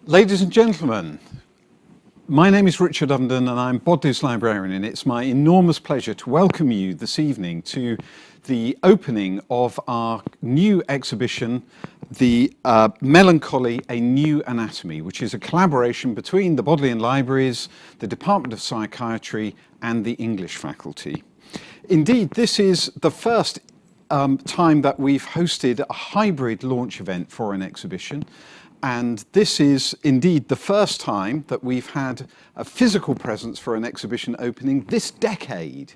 Ladies and gentlemen, my name is Richard Ovenden and I'm Bodley's Librarian, and it's my enormous pleasure to welcome you this evening to the opening of our new exhibition, the Melancholy, A New Anatomy, which is a collaboration between the Bodleian Libraries, the Department of Psychiatry and the English faculty. Indeed, this is the first time that we've hosted a hybrid launch event for an exhibition. And this is indeed the first time that we've had a physical presence for an exhibition opening this decade,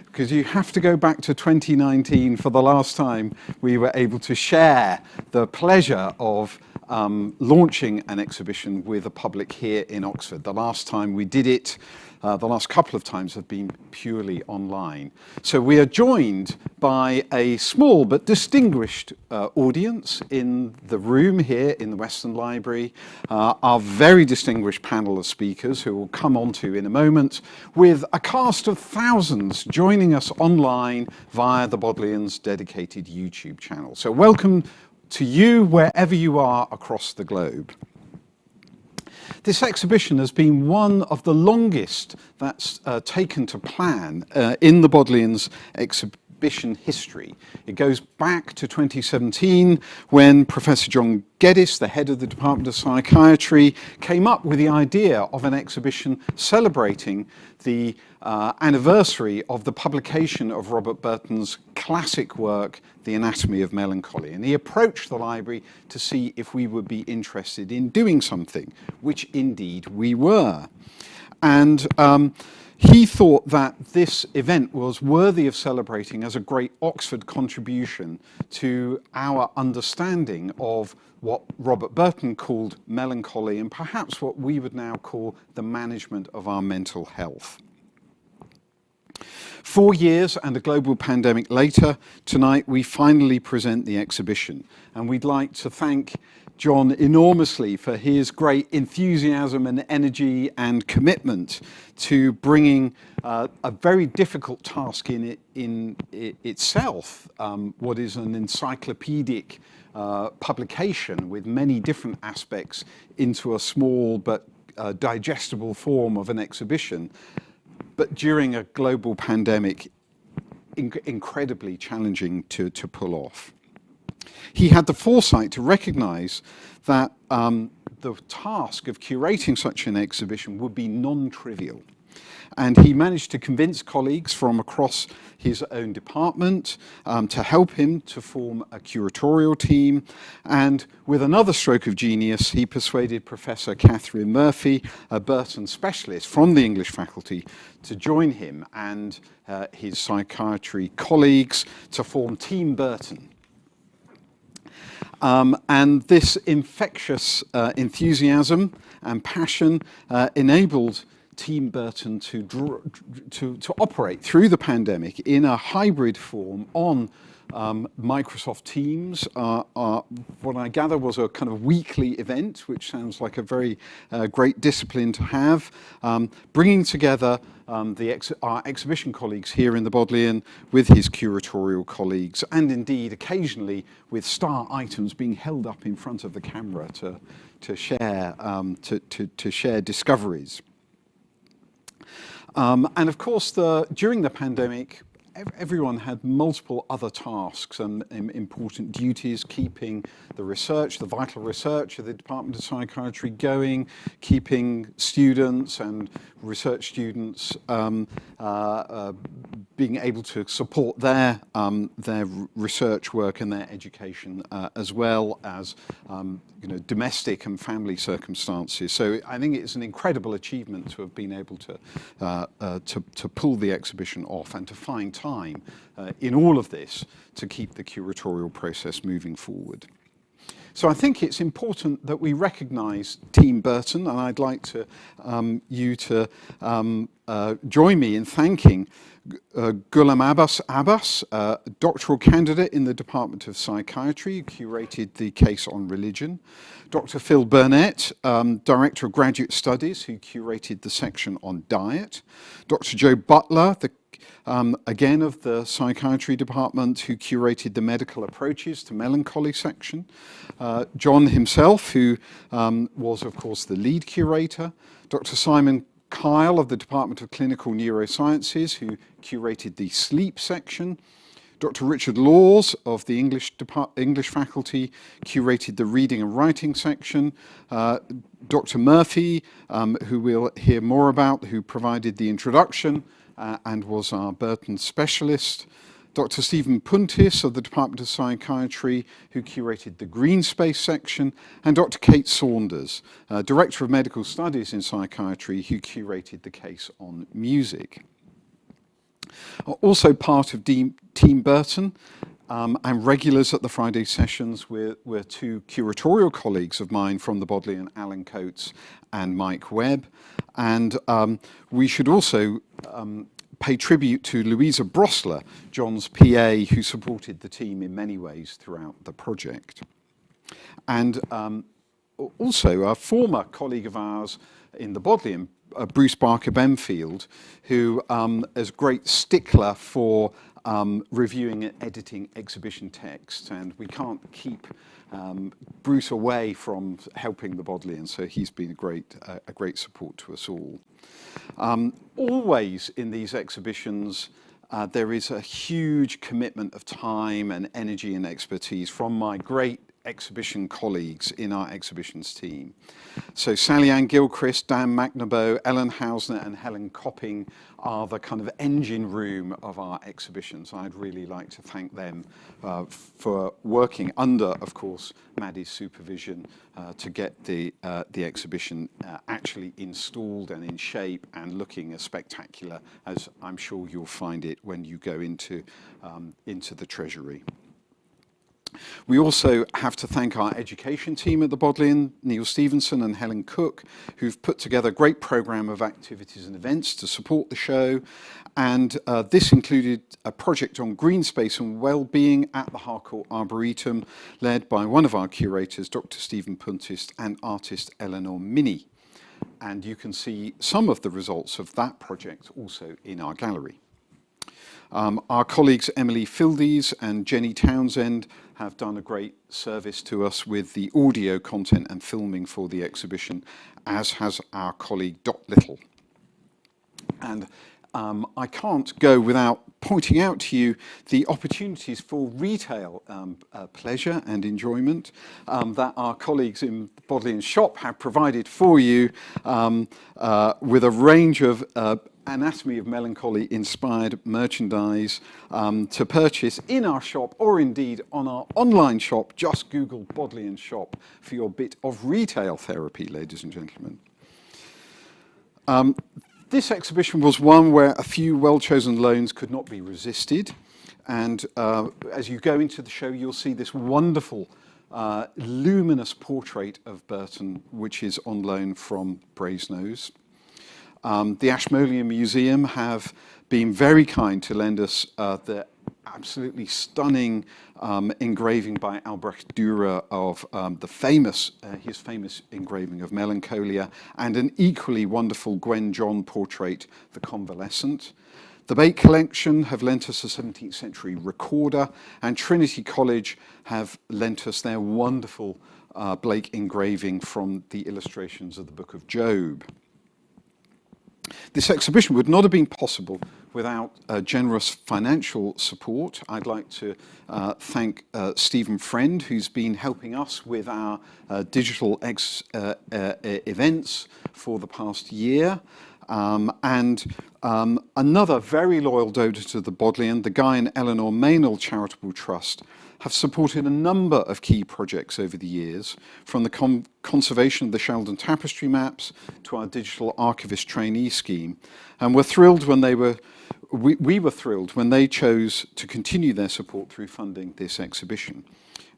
because you have to go back to 2019 for the last time we were able to share the pleasure of launching an exhibition with the public here in Oxford. The last time we did it, the last couple of times have been purely online. So we are joined by a small but distinguished audience in the room here in the Western Library, our very distinguished panel of speakers who will come on to in a moment, with a cast of thousands joining us online via the Bodleian's dedicated YouTube channel. So welcome to you wherever you are across the globe. This exhibition has been one of the longest that's taken to plan in the Bodleian's exhibition history. It goes back to 2017 when Professor John Geddes, the head of the Department of Psychiatry, came up with the idea of an exhibition celebrating the anniversary of the publication of Robert Burton's classic work, The Anatomy of Melancholy. And he approached the library to see if we would be interested in doing something, which indeed we were. And he thought that this event was worthy of celebrating as a great Oxford contribution to our understanding of what Robert Burton called melancholy, and perhaps what we would now call the management of our mental health. 4 years and a global pandemic later, tonight we finally present the exhibition. And we'd like to thank John enormously for his great enthusiasm and energy and commitment to bringing a very difficult task in itself, what is an encyclopedic publication with many different aspects, into a small but digestible form of an exhibition. But during a global pandemic, incredibly challenging to pull off. He had the foresight to recognize that the task of curating such an exhibition would be non-trivial. And he managed to convince colleagues from across his own department to help him to form a curatorial team. And with another stroke of genius, he persuaded Professor Kathryn Murphy, a Burton specialist from the English faculty, to join him and his psychiatry colleagues to form Team Burton. And this infectious enthusiasm and passion enabled Team Burton to operate through the pandemic in a hybrid form on Microsoft Teams. What I gather was a kind of weekly event, which sounds like a very great discipline to have, bringing together our exhibition colleagues here in the Bodleian with his curatorial colleagues, and indeed occasionally with star items being held up in front of the camera to share discoveries. And of course, during the pandemic, everyone had multiple other tasks and important duties, keeping the research, the vital research of the Department of Psychiatry going, keeping students and research students being able to support their research work and their education, as well as domestic and family circumstances. So I think it's an incredible achievement to have been able to pull the exhibition off and to find time in all of this to keep the curatorial process moving forward. So I think it's important that we recognise Team Burton, and I'd like you to join me in thanking Ghulam Abbas, doctoral candidate in the Department of Psychiatry, who curated the case on religion, Dr. Phil Burnett, Director of Graduate Studies, who curated the section on diet, Dr. Joe Butler, the again of the Psychiatry department, who curated the medical approaches to melancholy section. John himself, who was, of course, the lead curator. Dr. Simon Kyle of the Department of Clinical Neurosciences, who curated the sleep section. Dr. Richard Laws of the English faculty curated the reading and writing section. Dr. Murphy, who we'll hear more about, who provided the introduction and was our Burton specialist. Dr. Stephen Puntis of the Department of Psychiatry, who curated the green space section, and Dr. Kate Saunders, Director of Medical Studies in Psychiatry, who curated the case on music. Also part of Team Burton and regulars at the Friday sessions were two curatorial colleagues of mine from the Bodleian, Alan Coates and Mike Webb. And we should also pay tribute to Louisa Brosler, John's PA, who supported the team in many ways throughout the project. And also a former colleague of ours in the Bodleian, Bruce Barker Benfield, who is a great stickler for reviewing and editing exhibition texts, and we can't keep Bruce away from helping the Bodleian, so he's been a great support to us all. Always in these exhibitions, there is a huge commitment of time and energy and expertise from my great exhibition colleagues in our exhibitions team. So Sally Ann Gilchrist, Dan McNaboe, Ellen Hausner and Helen Copping are the kind of engine room of our exhibitions. I'd really like to thank them for working under, of course, Maddie's supervision to get the exhibition actually installed and in shape and looking as spectacular as I'm sure you'll find it when you go into the Treasury. We also have to thank our education team at the Bodleian, Neil Stevenson and Helen Cook, who've put together a great programme of activities and events to support the show. And this included a project on green space and well-being at the Harcourt Arboretum, led by one of our curators, Dr. Stephen Puntis, and artist Eleanor Minnie. And you can see some of the results of that project also in our gallery. Our colleagues Emily Fildes and Jenny Townsend have done a great service to us with the audio content and filming for the exhibition, as has our colleague Dot Little. And I can't go without pointing out to you the opportunities for retail pleasure and enjoyment that our colleagues in Bodleian Shop have provided for you with a range of Anatomy of Melancholy inspired merchandise to purchase in our shop or indeed on our online shop. Just Google Bodleian Shop for your bit of retail therapy, ladies and gentlemen. This exhibition was one where a few well-chosen loans could not be resisted. And as you go into the show, you'll see this wonderful luminous portrait of Burton, which is on loan from Brasenose. The Ashmolean Museum have been very kind to lend us the absolutely stunning engraving by Albrecht Dürer of his famous engraving of Melancholia, and an equally wonderful Gwen John portrait, The Convalescent. The Bate Collection have lent us a 17th century recorder, and Trinity College have lent us their wonderful Blake engraving from the illustrations of the Book of Job. This exhibition would not have been possible without generous financial support. I'd like to thank Stephen Friend, who's been helping us with our digital events for the past year. And another very loyal donor to the Bodleian, the Guy and Eleanor Maynell Charitable Trust, have supported a number of key projects over the years, from the conservation of the Sheldon Tapestry maps to our digital archivist trainee scheme. And we're thrilled when we were thrilled when they chose to continue their support through funding this exhibition.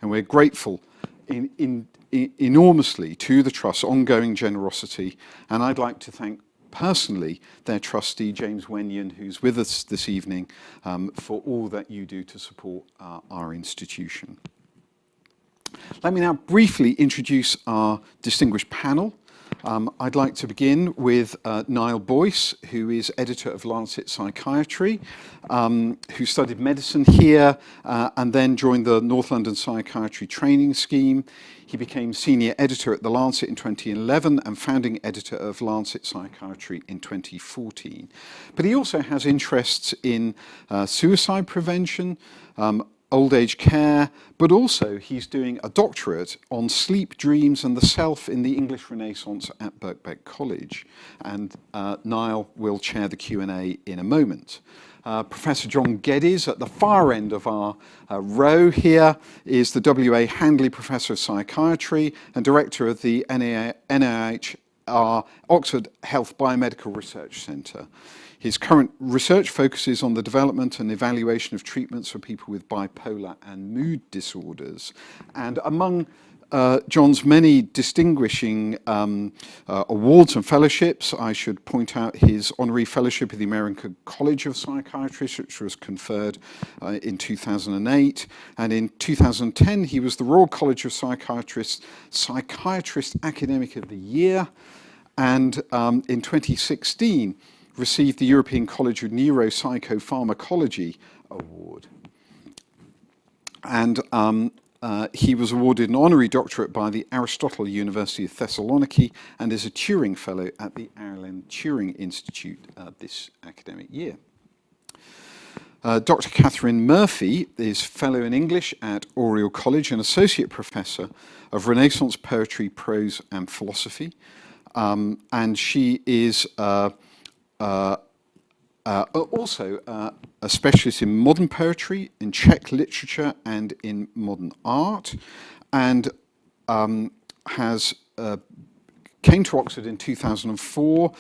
And we're grateful enormously to the Trust's ongoing generosity. And I'd like to thank personally their trustee, James Wenyon, who's with us this evening, for all that you do to support our institution. Let me now briefly introduce our distinguished panel. I'd like to begin with Niall Boyce, who is editor of Lancet Psychiatry, who studied medicine here and then joined the North London Psychiatry Training Scheme. He became senior editor at the Lancet in 2011 and founding editor of Lancet Psychiatry in 2014. But he also has interests in suicide prevention, old age care, but also he's doing a doctorate on sleep, dreams and the self in the English Renaissance at Birkbeck College. And Niall will chair the Q&A in a moment. Professor John Geddes, at the far end of our row here, is the W.A. Handley Professor of Psychiatry and Director of the NIH Oxford Health Biomedical Research Centre. His current research focuses on the development and evaluation of treatments for people with bipolar and mood disorders. And among John's many distinguishing awards and fellowships, I should point out his honorary fellowship of the American College of Psychiatrists, which was conferred in 2008. And in 2010, he was the Royal College of Psychiatrists Psychiatrist Academic of the Year. And in 2016, received the European College of Neuropsychopharmacology Award. And he was awarded an honorary doctorate by the Aristotle University of Thessaloniki and is a Turing Fellow at the Ireland Turing Institute this academic year. Dr. Kathryn Murphy is Fellow in English at Oriel College and Associate Professor of Renaissance Poetry, Prose and Philosophy. And she is also a specialist in modern poetry, in Czech literature and in modern art, and came to Oxford in 2004,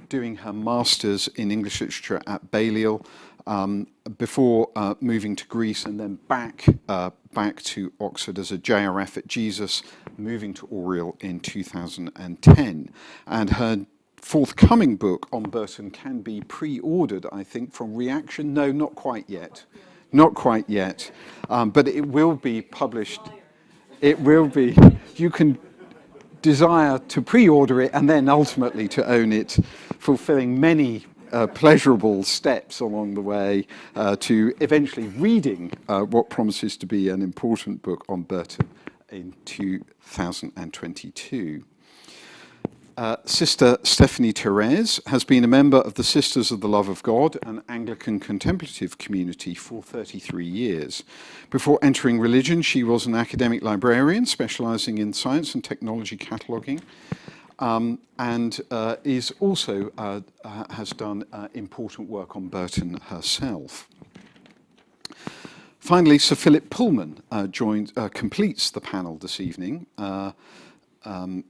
doing her Masters in English Literature at Balliol, before moving to Greece and then back to Oxford as a JRF at Jesus, moving to Oriel in 2010. And her forthcoming book on Burton can be pre-ordered, I think, from Reaction. No, not quite yet. Not quite yet. But it will be published. It will be. You can desire to pre-order it and then ultimately to own it, fulfilling many pleasurable steps along the way to eventually reading what promises to be an important book on Burton in 2022. Sister Stephanie-Therese has been a member of the Sisters of the Love of God, an Anglican contemplative community, for 33 years. Before entering religion, she was an academic librarian specializing in science and technology cataloguing, and is also has done important work on Burton herself. Finally, Sir Philip Pullman completes the panel this evening.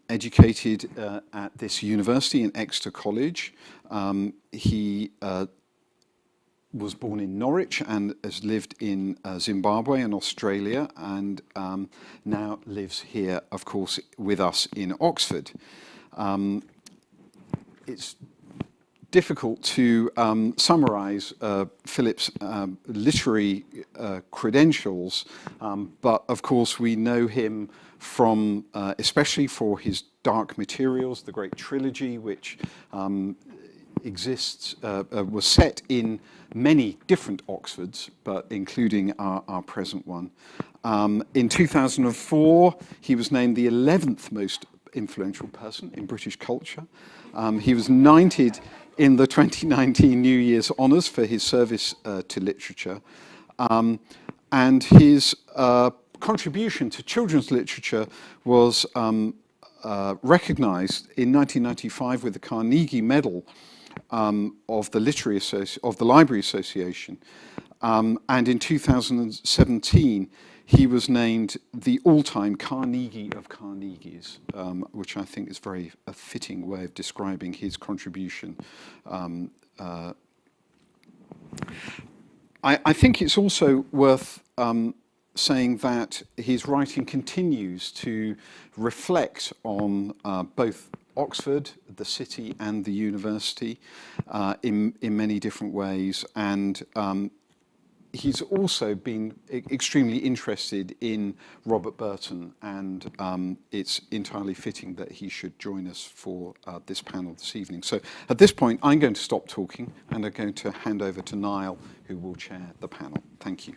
Educated at this university in Exeter College. He was born in Norwich and has lived in Zimbabwe and Australia, and now lives here, of course, with us in Oxford. It's difficult to summarize Philip's literary credentials, but of course we know him from, especially for his Dark Materials, the great trilogy, which was set in many different Oxfords, but including our present one. In 2004, he was named the 11th most influential person in British culture. He was knighted in the 2019 New Year's Honours for his service to literature. And his contribution to children's literature was recognised in 1995 with the Carnegie Medal of the Library Association. And in 2017, he was named the all-time Carnegie of Carnegies, which I think is a fitting way of describing his contribution. I think it's also worth saying that his writing continues to reflect on both Oxford, the city, and the university in many different ways, and he's also been extremely interested in Robert Burton, and it's entirely fitting that he should join us for this panel this evening. So at this point, I'm going to stop talking, and I'm going to hand over to Niall, who will chair the panel. Thank you.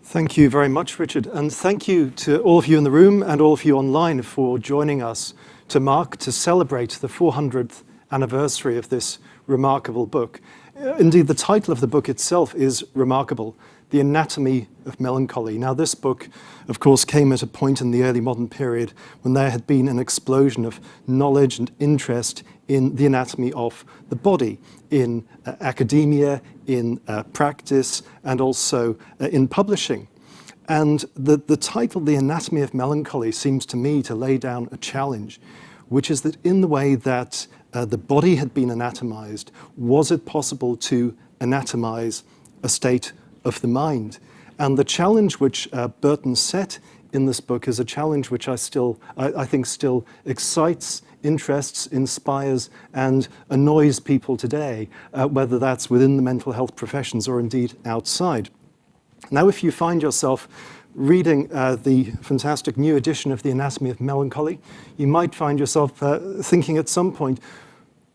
Thank you very much, Richard, and thank you to all of you in the room and all of you online for joining us to celebrate the 400th anniversary of this remarkable book. Indeed, the title of the book itself is remarkable, The Anatomy of Melancholy. Now, this book, of course, came at a point in the early modern period when there had been an explosion of knowledge and interest in the anatomy of the body, in academia, in practice, and also in publishing. And the title, The Anatomy of Melancholy, seems to me to lay down a challenge, which is that in the way that the body had been anatomized, was it possible to anatomize a state of the mind? And the challenge which Burton set in this book is a challenge which I think still excites, interests, inspires, and annoys people today, whether that's within the mental health professions or indeed outside. Now, if you find yourself reading the fantastic new edition of The Anatomy of Melancholy, you might find yourself thinking at some point,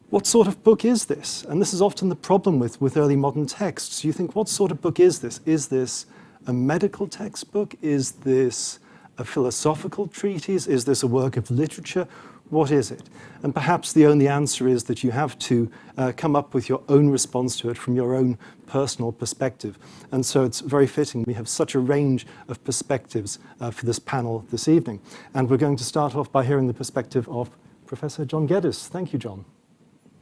what sort of book is this? And this is often the problem with early modern texts. You think, what sort of book is this? Is this a medical textbook? Is this a philosophical treatise? Is this a work of literature? What is it? And perhaps the only answer is that you have to come up with your own response to it from your own personal perspective. And so it's very fitting we have such a range of perspectives for this panel this evening. And we're going to start off by hearing the perspective of Professor John Geddes. Thank you, John.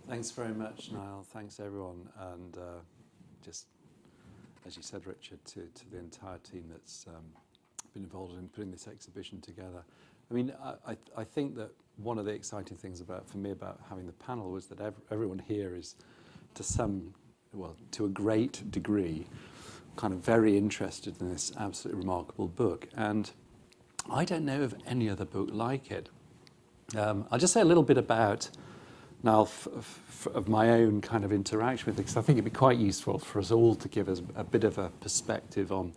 Thanks very much, Niall. Thanks, everyone. And just, as you said, Richard, to the entire team that's been involved in putting this exhibition together. I mean, I think that one of the exciting things for me about having the panel was that everyone here is to a great degree, kind of very interested in this absolutely remarkable book. And I don't know of any other book like it. I'll just say a little bit about Niall of my own kind of interaction with it, because I think it'd be quite useful for us all to give us a bit of a perspective on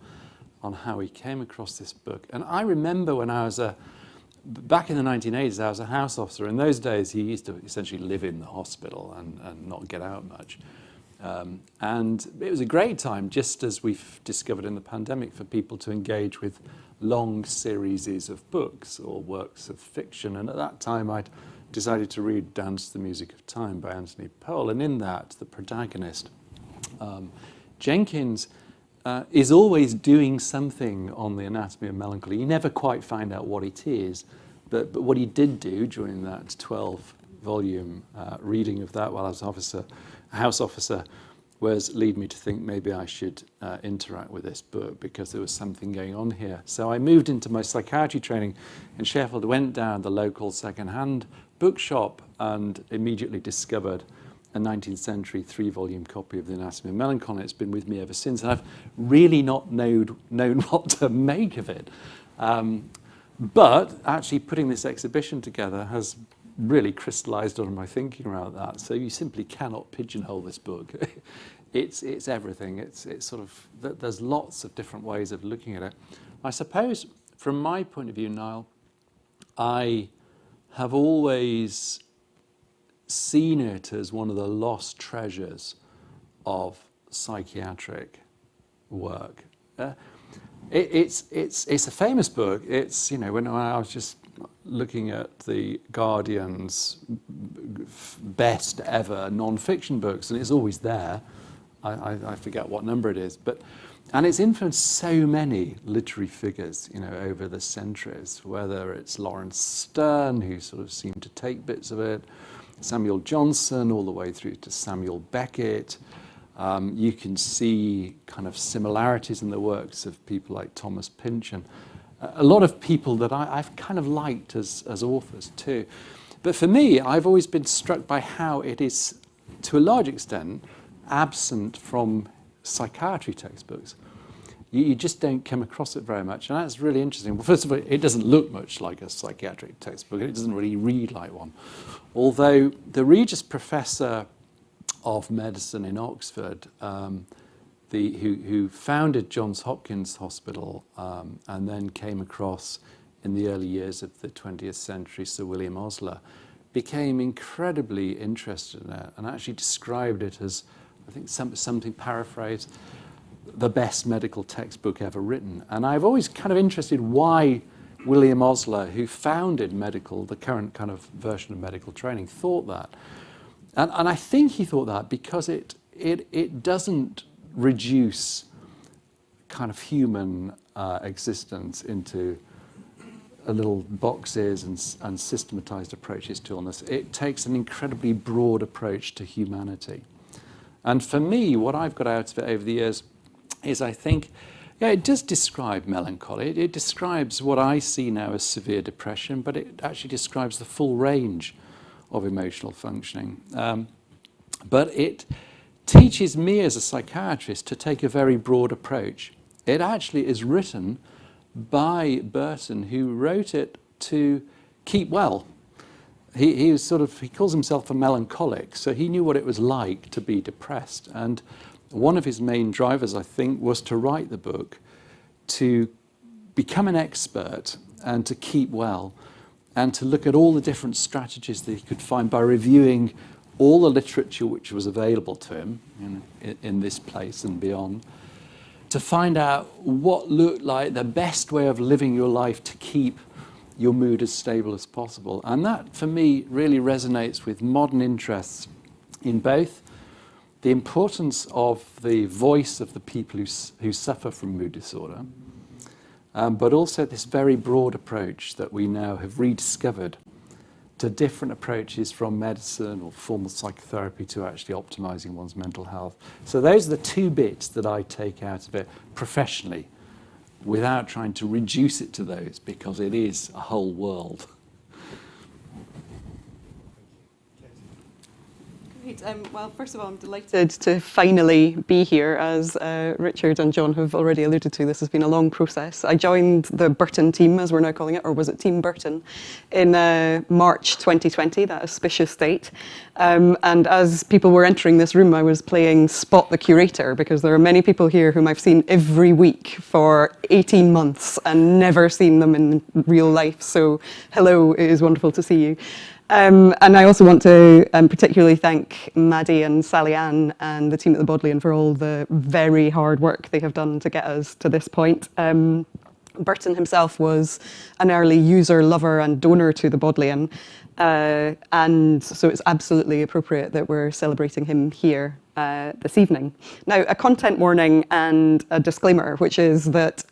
how he came across this book. And I remember when I was back in the 1980s, I was a house officer. In those days, he used to essentially live in the hospital and not get out much. And it was a great time, just as we've discovered in the pandemic, for people to engage with long series of books or works of fiction. And at that time, I'd decided to read Dance to the Music of Time by Anthony Powell. And in that, the protagonist, Jenkins, is always doing something on the anatomy of melancholy. You never quite find out what it is, but what he did do during that 12-volume reading of that while I was a house officer, was lead me to think maybe I should interact with this book because there was something going on here. So I moved into my psychiatry training in Sheffield, went down the local second-hand bookshop and immediately discovered a 19th century 3-volume copy of The Anatomy of Melancholy. It's been with me ever since, and I've really not known what to make of it. But actually putting this exhibition together has really crystallized on my thinking around that. So you simply cannot pigeonhole this book. It's everything. It's sort of, there's lots of different ways of looking at it. I suppose, from my point of view, Niall, I have always seen it as one of the lost treasures of psychiatric work. It's a famous book. It's, you know, when I was just looking at the Guardian's best ever non-fiction books, and it's always there. I forget what number it is, and it's influenced so many literary figures, you know, over the centuries, whether it's Lawrence Stern, who sort of seemed to take bits of it, Samuel Johnson, all the way through to Samuel Beckett. You can see kind of similarities in the works of people like Thomas Pynchon. A lot of people that I've kind of liked as authors too. But for me, I've always been struck by how it is, to a large extent, absent from psychiatry textbooks. You just don't come across it very much, and that's really interesting. Well, first of all, it doesn't look much like a psychiatric textbook. It doesn't really read like one. Although the Regius Professor of Medicine in Oxford, who founded Johns Hopkins Hospital and then came across in the early years of the 20th century, Sir William Mossler, became incredibly interested in it and actually described it as, I think something paraphrased, the best medical textbook ever written. And I've always kind of interested why William Mossler, who founded the current kind of version of medical training, thought that. And I think he thought that because it doesn't reduce kind of human existence into little boxes and systematized approaches to illness. It takes an incredibly broad approach to humanity. And for me, what I've got out of it over the years is I think, yeah, it does describe melancholy. It describes what I see now as severe depression, but it actually describes the full range of emotional functioning. But it teaches me as a psychiatrist to take a very broad approach. It actually is written by Burton, who wrote it to keep well. He calls himself a melancholic, so he knew what it was like to be depressed. And one of his main drivers, I think, was to write the book, to become an expert and to keep well, and to look at all the different strategies that he could find by reviewing all the literature which was available to him in this place and beyond, to find out what looked like the best way of living your life to keep your mood as stable as possible. And that, for me, really resonates with modern interests in both the importance of the voice of the people who suffer from mood disorder, but also this very broad approach that we now have rediscovered to different approaches from medicine or formal psychotherapy to actually optimizing one's mental health. So those are the two bits that I take out of it professionally, without trying to reduce it to those, because it is a whole world. Great. Well, first of all, I'm delighted to finally be here. As Richard and John have already alluded to, this has been a long process. I joined the Burton team, as we're now calling it, or was it Team Burton, in March 2020, that auspicious date. And as people were entering this room, I was playing Spot the Curator, because there are many people here whom I've seen every week for 18 months and never seen them in real life. So hello, it is wonderful to see you. And I also want to particularly thank Maddie and Sally Ann and the team at the Bodleian for all the very hard work they have done to get us to this point. Burton himself was an early user, lover and donor to the Bodleian. And so it's absolutely appropriate that we're celebrating him here this evening. Now, a content warning and a disclaimer, which is that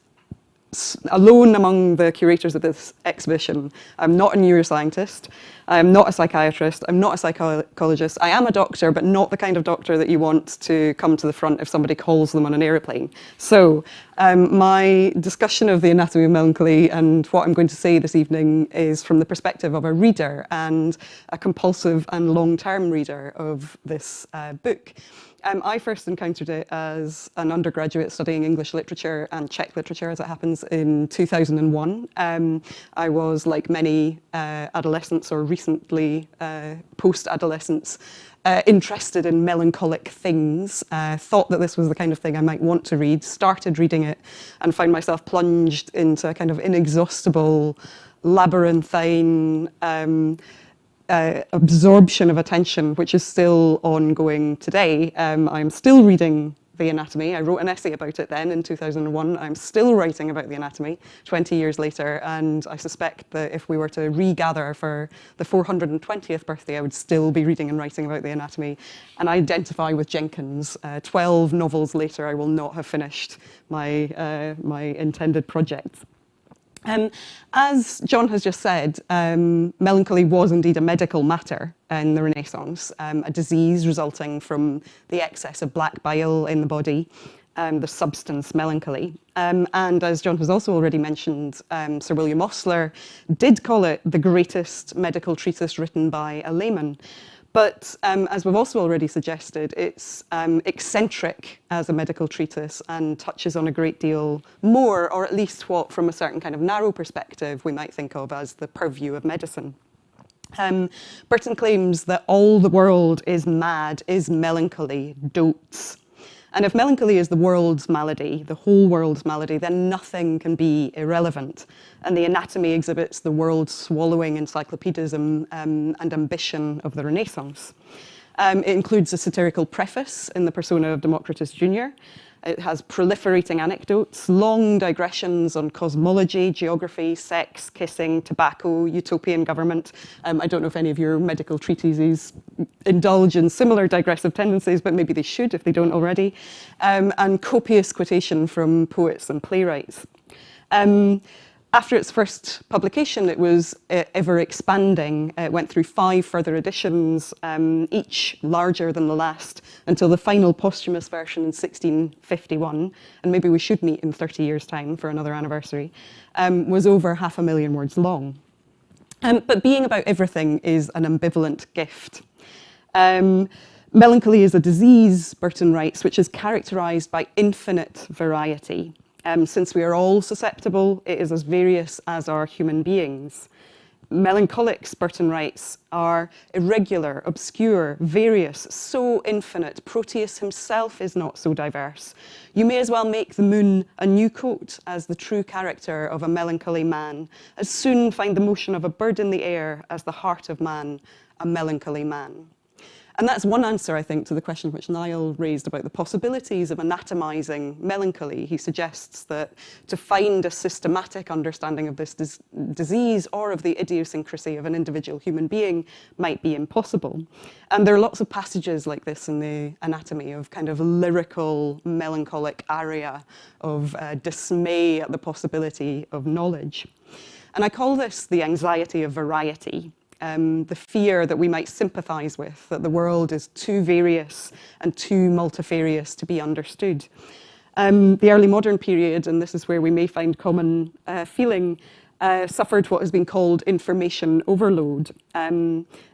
alone among the curators of this exhibition, I'm not a neuroscientist, I'm not a psychiatrist, I'm not a psychologist. I am a doctor, but not the kind of doctor that you want to come to the front if somebody calls them on an aeroplane. So my discussion of the anatomy of melancholy and what I'm going to say this evening is from the perspective of a reader and a compulsive and long-term reader of this book. I first encountered it as an undergraduate studying English literature and Czech literature, as it happens, in 2001. I was, like many adolescents or recently post-adolescents, interested in melancholic things, thought that this was the kind of thing I might want to read, started reading it, and found myself plunged into a kind of inexhaustible, labyrinthine absorption of attention, which is still ongoing today. I'm still reading The Anatomy. I wrote an essay about it then in 2001. I'm still writing about The Anatomy 20 years later, and I suspect that if we were to regather for the 420th birthday, I would still be reading and writing about The Anatomy. And I identify with Jenkins. 12 novels later, I will not have finished my, my intended project. As John has just said, melancholy was indeed a medical matter in the Renaissance, a disease resulting from the excess of black bile in the body, the substance melancholy. And as John has also already mentioned, Sir William Mossler did call it the greatest medical treatise written by a layman. But as we've also already suggested, it's eccentric as a medical treatise and touches on a great deal more, or at least what, from a certain kind of narrow perspective, we might think of as the purview of medicine. Burton claims that all the world is mad, is melancholy, dotes. And if melancholy is the world's malady, the whole world's malady, then nothing can be irrelevant. And the anatomy exhibits the world-swallowing encyclopedism and ambition of the Renaissance. It includes a satirical preface in the persona of Democritus Jr. It has proliferating anecdotes, long digressions on cosmology, geography, sex, kissing, tobacco, utopian government. I don't know if any of your medical treatises indulge in similar digressive tendencies, but maybe they should if they don't already. And copious quotation from poets and playwrights. After its first publication, it was ever expanding. It went through 5 further editions, each larger than the last, until the final posthumous version in 1651, and maybe we should meet in 30 years' time for another anniversary, was over 500,000 words long. But being about everything is an ambivalent gift. Melancholy is a disease, Burton writes, which is characterized by infinite variety. Since we are all susceptible, it is as various as are human beings. Melancholics, Burton writes, are irregular, obscure, various, so infinite. Proteus himself is not so diverse. You may as well make the moon a new coat as the true character of a melancholy man, as soon find the motion of a bird in the air as the heart of man, a melancholy man. And that's one answer, I think, to the question which Niall raised about the possibilities of anatomizing melancholy. He suggests that to find a systematic understanding of this disease or of the idiosyncrasy of an individual human being might be impossible. And there are lots of passages like this in the anatomy of kind of lyrical, melancholic aria of dismay at the possibility of knowledge. And I call this the anxiety of variety. The fear that we might sympathize with, that the world is too various and too multifarious to be understood. The early modern period, and this is where we may find common feeling, suffered what has been called information overload.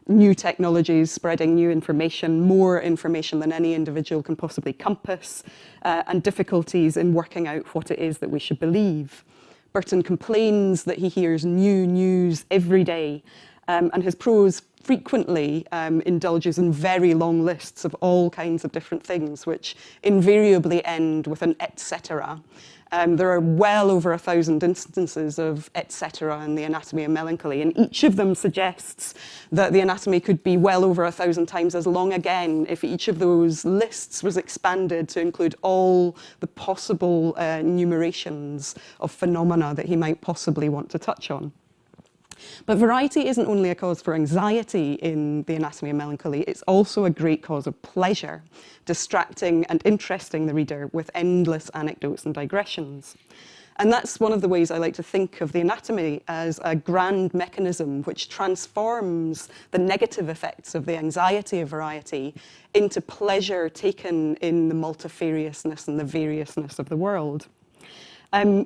New technologies spreading new information, more information than any individual can possibly compass, and difficulties in working out what it is that we should believe. Burton complains that he hears new news every day, and his prose frequently indulges in very long lists of all kinds of different things, which invariably end with an et cetera. There are well over 1,000 instances of et cetera in the Anatomy of Melancholy, and each of them suggests that the anatomy could be well over 1,000 times as long again if each of those lists was expanded to include all the possible enumerations of phenomena that he might possibly want to touch on. But variety isn't only a cause for anxiety in the Anatomy of Melancholy, it's also a great cause of pleasure, distracting and interesting the reader with endless anecdotes and digressions. And that's one of the ways I like to think of the anatomy, as a grand mechanism which transforms the negative effects of the anxiety of variety into pleasure taken in the multifariousness and the variousness of the world.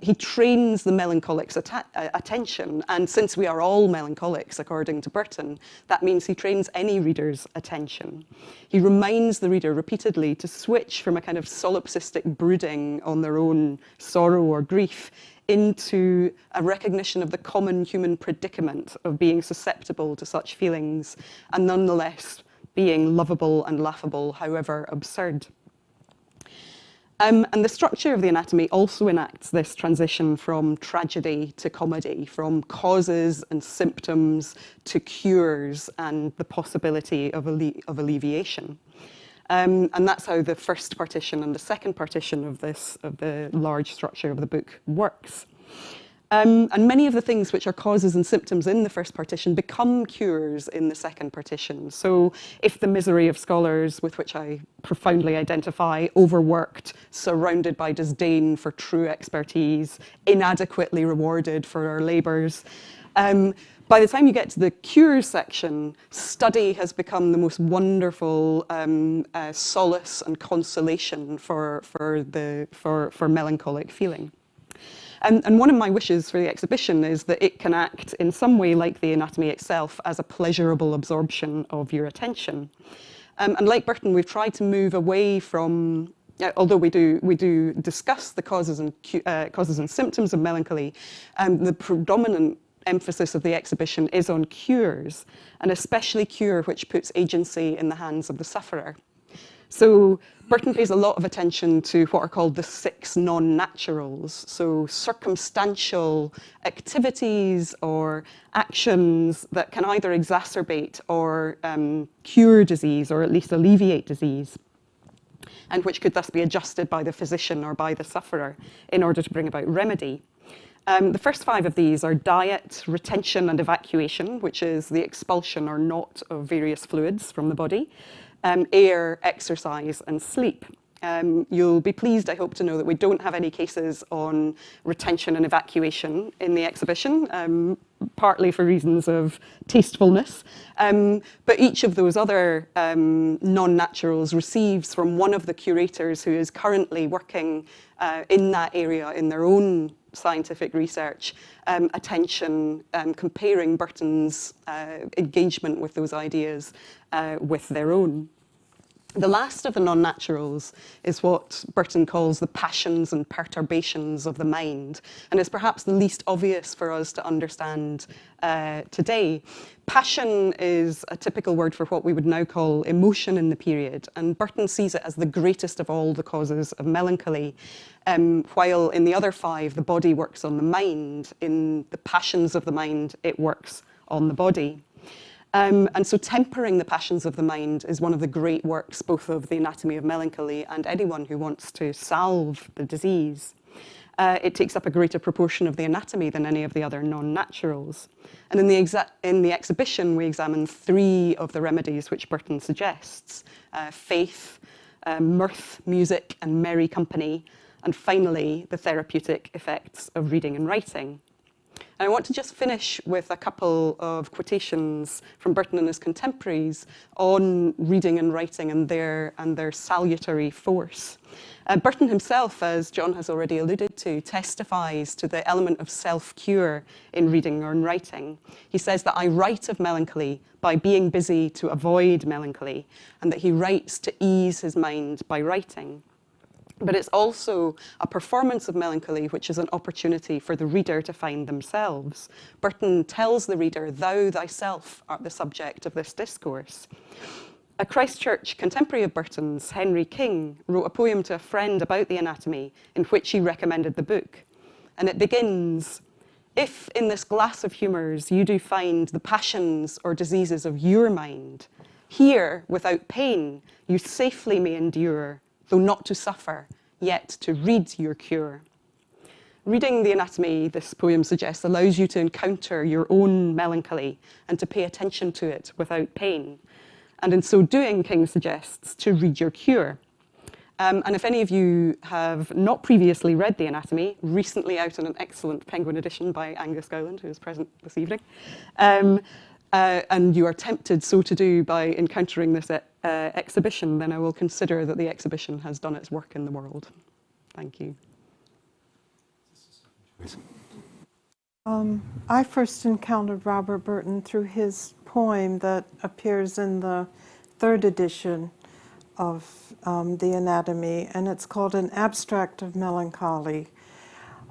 He trains the melancholic's attention, and since we are all melancholics, according to Burton, that means he trains any reader's attention. He reminds the reader repeatedly to switch from a kind of solipsistic brooding on their own sorrow or grief into a recognition of the common human predicament of being susceptible to such feelings, and nonetheless being lovable and laughable, however absurd. And the structure of the anatomy also enacts this transition from tragedy to comedy, from causes and symptoms to cures and the possibility of alleviation. And that's how the first partition and the second partition of the large structure of the book works. And many of the things which are causes and symptoms in the first partition become cures in the second partition. So if the misery of scholars, with which I profoundly identify, overworked, surrounded by disdain for true expertise, inadequately rewarded for our labours, by the time you get to the cures section, study has become the most wonderful solace and consolation for melancholic feeling. And one of my wishes for the exhibition is that it can act in some way like the anatomy itself as a pleasurable absorption of your attention. And like Burton, we've tried to move away from, although we do discuss the causes and symptoms of melancholy, the predominant emphasis of the exhibition is on cures, and especially cure which puts agency in the hands of the sufferer. So Burton pays a lot of attention to what are called the 6 non-naturals, so circumstantial activities or actions that can either exacerbate or cure disease, or at least alleviate disease, and which could thus be adjusted by the physician or by the sufferer in order to bring about remedy. The first 5 of these are diet, retention and evacuation, which is the expulsion or not of various fluids from the body, air, exercise and sleep. You'll be pleased, I hope, to know that we don't have any cases on retention and evacuation in the exhibition, partly for reasons of tastefulness. But each of those other non-naturals receives from one of the curators who is currently working in that area in their own scientific research, attention, comparing Burton's engagement with those ideas with their own. The last of the non-naturals is what Burton calls the passions and perturbations of the mind, and is perhaps the least obvious for us to understand today. Passion is a typical word for what we would now call emotion in the period, and Burton sees it as the greatest of all the causes of melancholy, while in the other 5, the body works on the mind. In the passions of the mind, it works on the body. And so tempering the passions of the mind is one of the great works both of the Anatomy of Melancholy and anyone who wants to salve the disease. It takes up a greater proportion of the anatomy than any of the other non-naturals. And in the exhibition, we examine 3 of the remedies which Burton suggests: faith, mirth, music, and merry company, and finally, the therapeutic effects of reading and writing. And I want to just finish with a couple of quotations from Burton and his contemporaries on reading and writing and their salutary force. Burton himself, as John has already alluded to, testifies to the element of self-cure in reading or in writing. He says that I write of melancholy by being busy to avoid melancholy, and that he writes to ease his mind by writing. But it's also a performance of melancholy, which is an opportunity for the reader to find themselves. Burton tells the reader, thou thyself art the subject of this discourse. A Christchurch contemporary of Burton's, Henry King, wrote a poem to a friend about the anatomy in which he recommended the book. And it begins, if in this glass of humours you do find the passions or diseases of your mind, here, without pain, you safely may endure, though not to suffer, yet to read your cure. Reading the anatomy, this poem suggests, allows you to encounter your own melancholy and to pay attention to it without pain. And in so doing, King suggests, to read your cure. And if any of you have not previously read the anatomy, recently out in an excellent Penguin edition by Angus Gowland, who is present this evening, and you are tempted so to do by encountering this exhibition, then I will consider that the exhibition has done its work in the world. Thank you. I first encountered Robert Burton through his poem that appears in the 3rd edition of the Anatomy, and it's called An Abstract of Melancholy.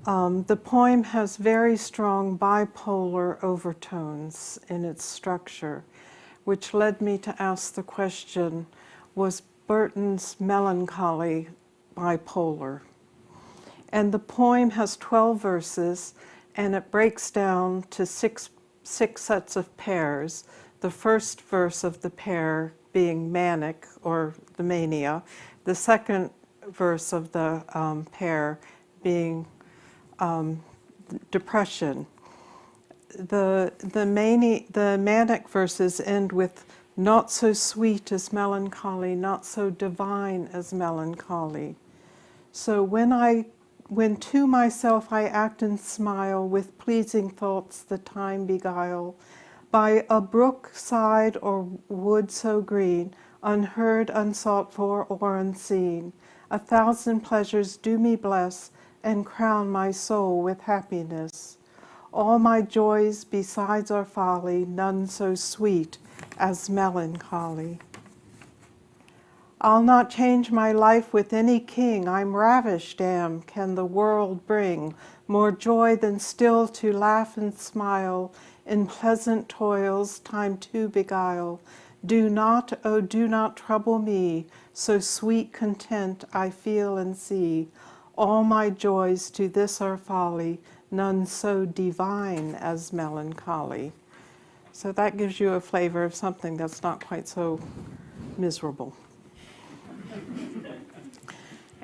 The poem has very strong bipolar overtones in its structure, which led me to ask the question, was Burton's melancholy bipolar? And the poem has 12 verses, and it breaks down to six sets of pairs. The first verse of the pair being manic, or the mania. The second verse of the pair being depression. The manic verses end with not so sweet as melancholy, not so divine as melancholy. So when to myself I act and smile, with pleasing thoughts the time beguile, by a brook side or wood so green, unheard, unsought for, or unseen, 1,000 pleasures do me bless, and crown my soul with happiness. All my joys besides are folly, none so sweet as melancholy. I'll not change my life with any king, I'm ravished am, can the world bring more joy than still to laugh and smile, in pleasant toils time to beguile, Do not, oh, do not trouble me, so sweet content I feel and see. All my joys to this are folly, none so divine as melancholy. So that gives you a flavor of something that's not quite so miserable.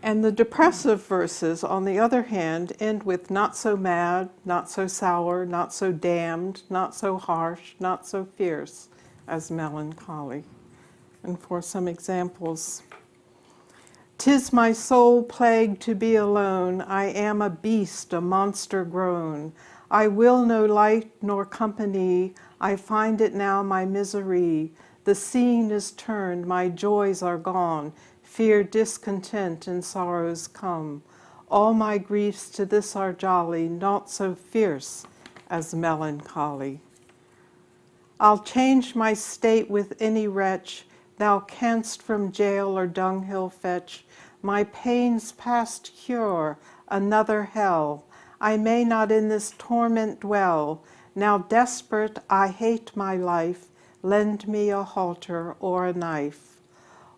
And the depressive verses, on the other hand, end with not so mad, not so sour, not so damned, not so harsh, not so fierce as melancholy. And for some examples, 'tis my soul plague to be alone, I am a beast, a monster grown. I will no light nor company, I find it now my misery. The scene is turned, my joys are gone, fear, discontent, and sorrows come. All my griefs to this are jolly, not so fierce as melancholy. I'll change my state with any wretch, thou canst from jail or dunghill fetch. My pains past cure, another hell. I may not in this torment dwell. Now desperate, I hate my life. Lend me a halter or a knife.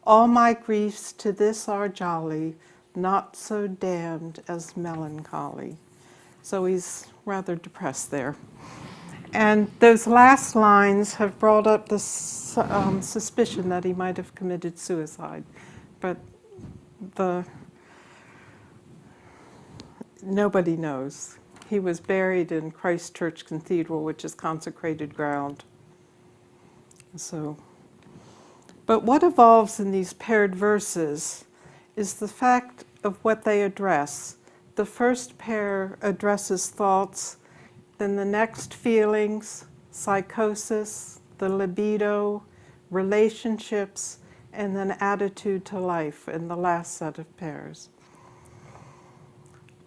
All my griefs to this are jolly, not so damned as melancholy. So he's rather depressed there. And those last lines have brought up the suspicion that he might have committed suicide. But nobody knows. He was buried in Christ Church Cathedral, which is consecrated ground. But what evolves in these paired verses is the fact of what they address. The first pair addresses thoughts, then the next feelings, psychosis, the libido, relationships, and then attitude to life in the last set of pairs.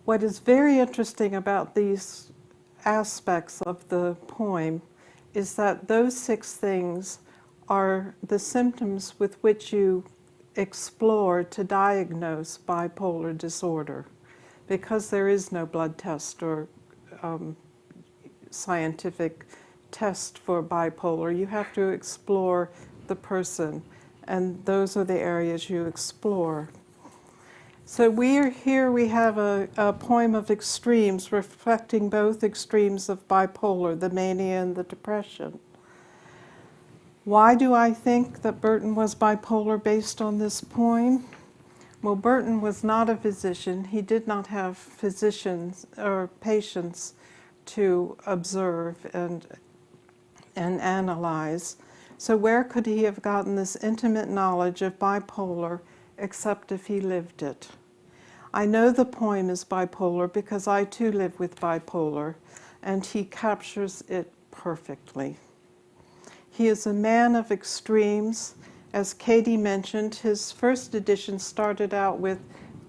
What is very interesting about these aspects of the poem is that those 6 things are the symptoms with which you explore to diagnose bipolar disorder, because there is no blood test or scientific test for bipolar. You have to explore the person, and those are the areas you explore. So we have a poem of extremes reflecting both extremes of bipolar, the mania and the depression. Why do I think that Burton was bipolar based on this poem? Well, Burton was not a physician. He did not have physicians or patients to observe and analyze. So where could he have gotten this intimate knowledge of bipolar except if he lived it? I know the poem is bipolar because I too live with bipolar, and he captures it perfectly. He is a man of extremes. As Katie mentioned, his first edition started out with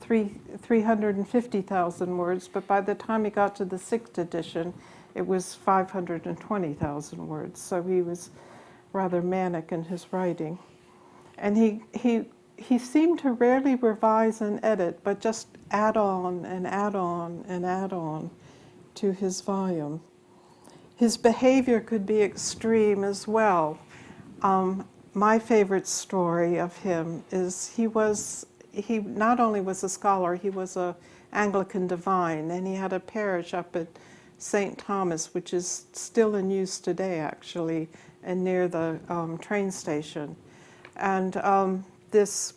350,000 words, but by the time he got to the 6th edition, it was 520,000 words. So he was rather manic in his writing. And he seemed to rarely revise and edit, but just add on and add on and add on to his volume. His behavior could be extreme as well. My favorite story of him is he not only was a scholar, he was an Anglican divine, and he had a parish up at St. Thomas, which is still in use today, actually, and near the train station. And there's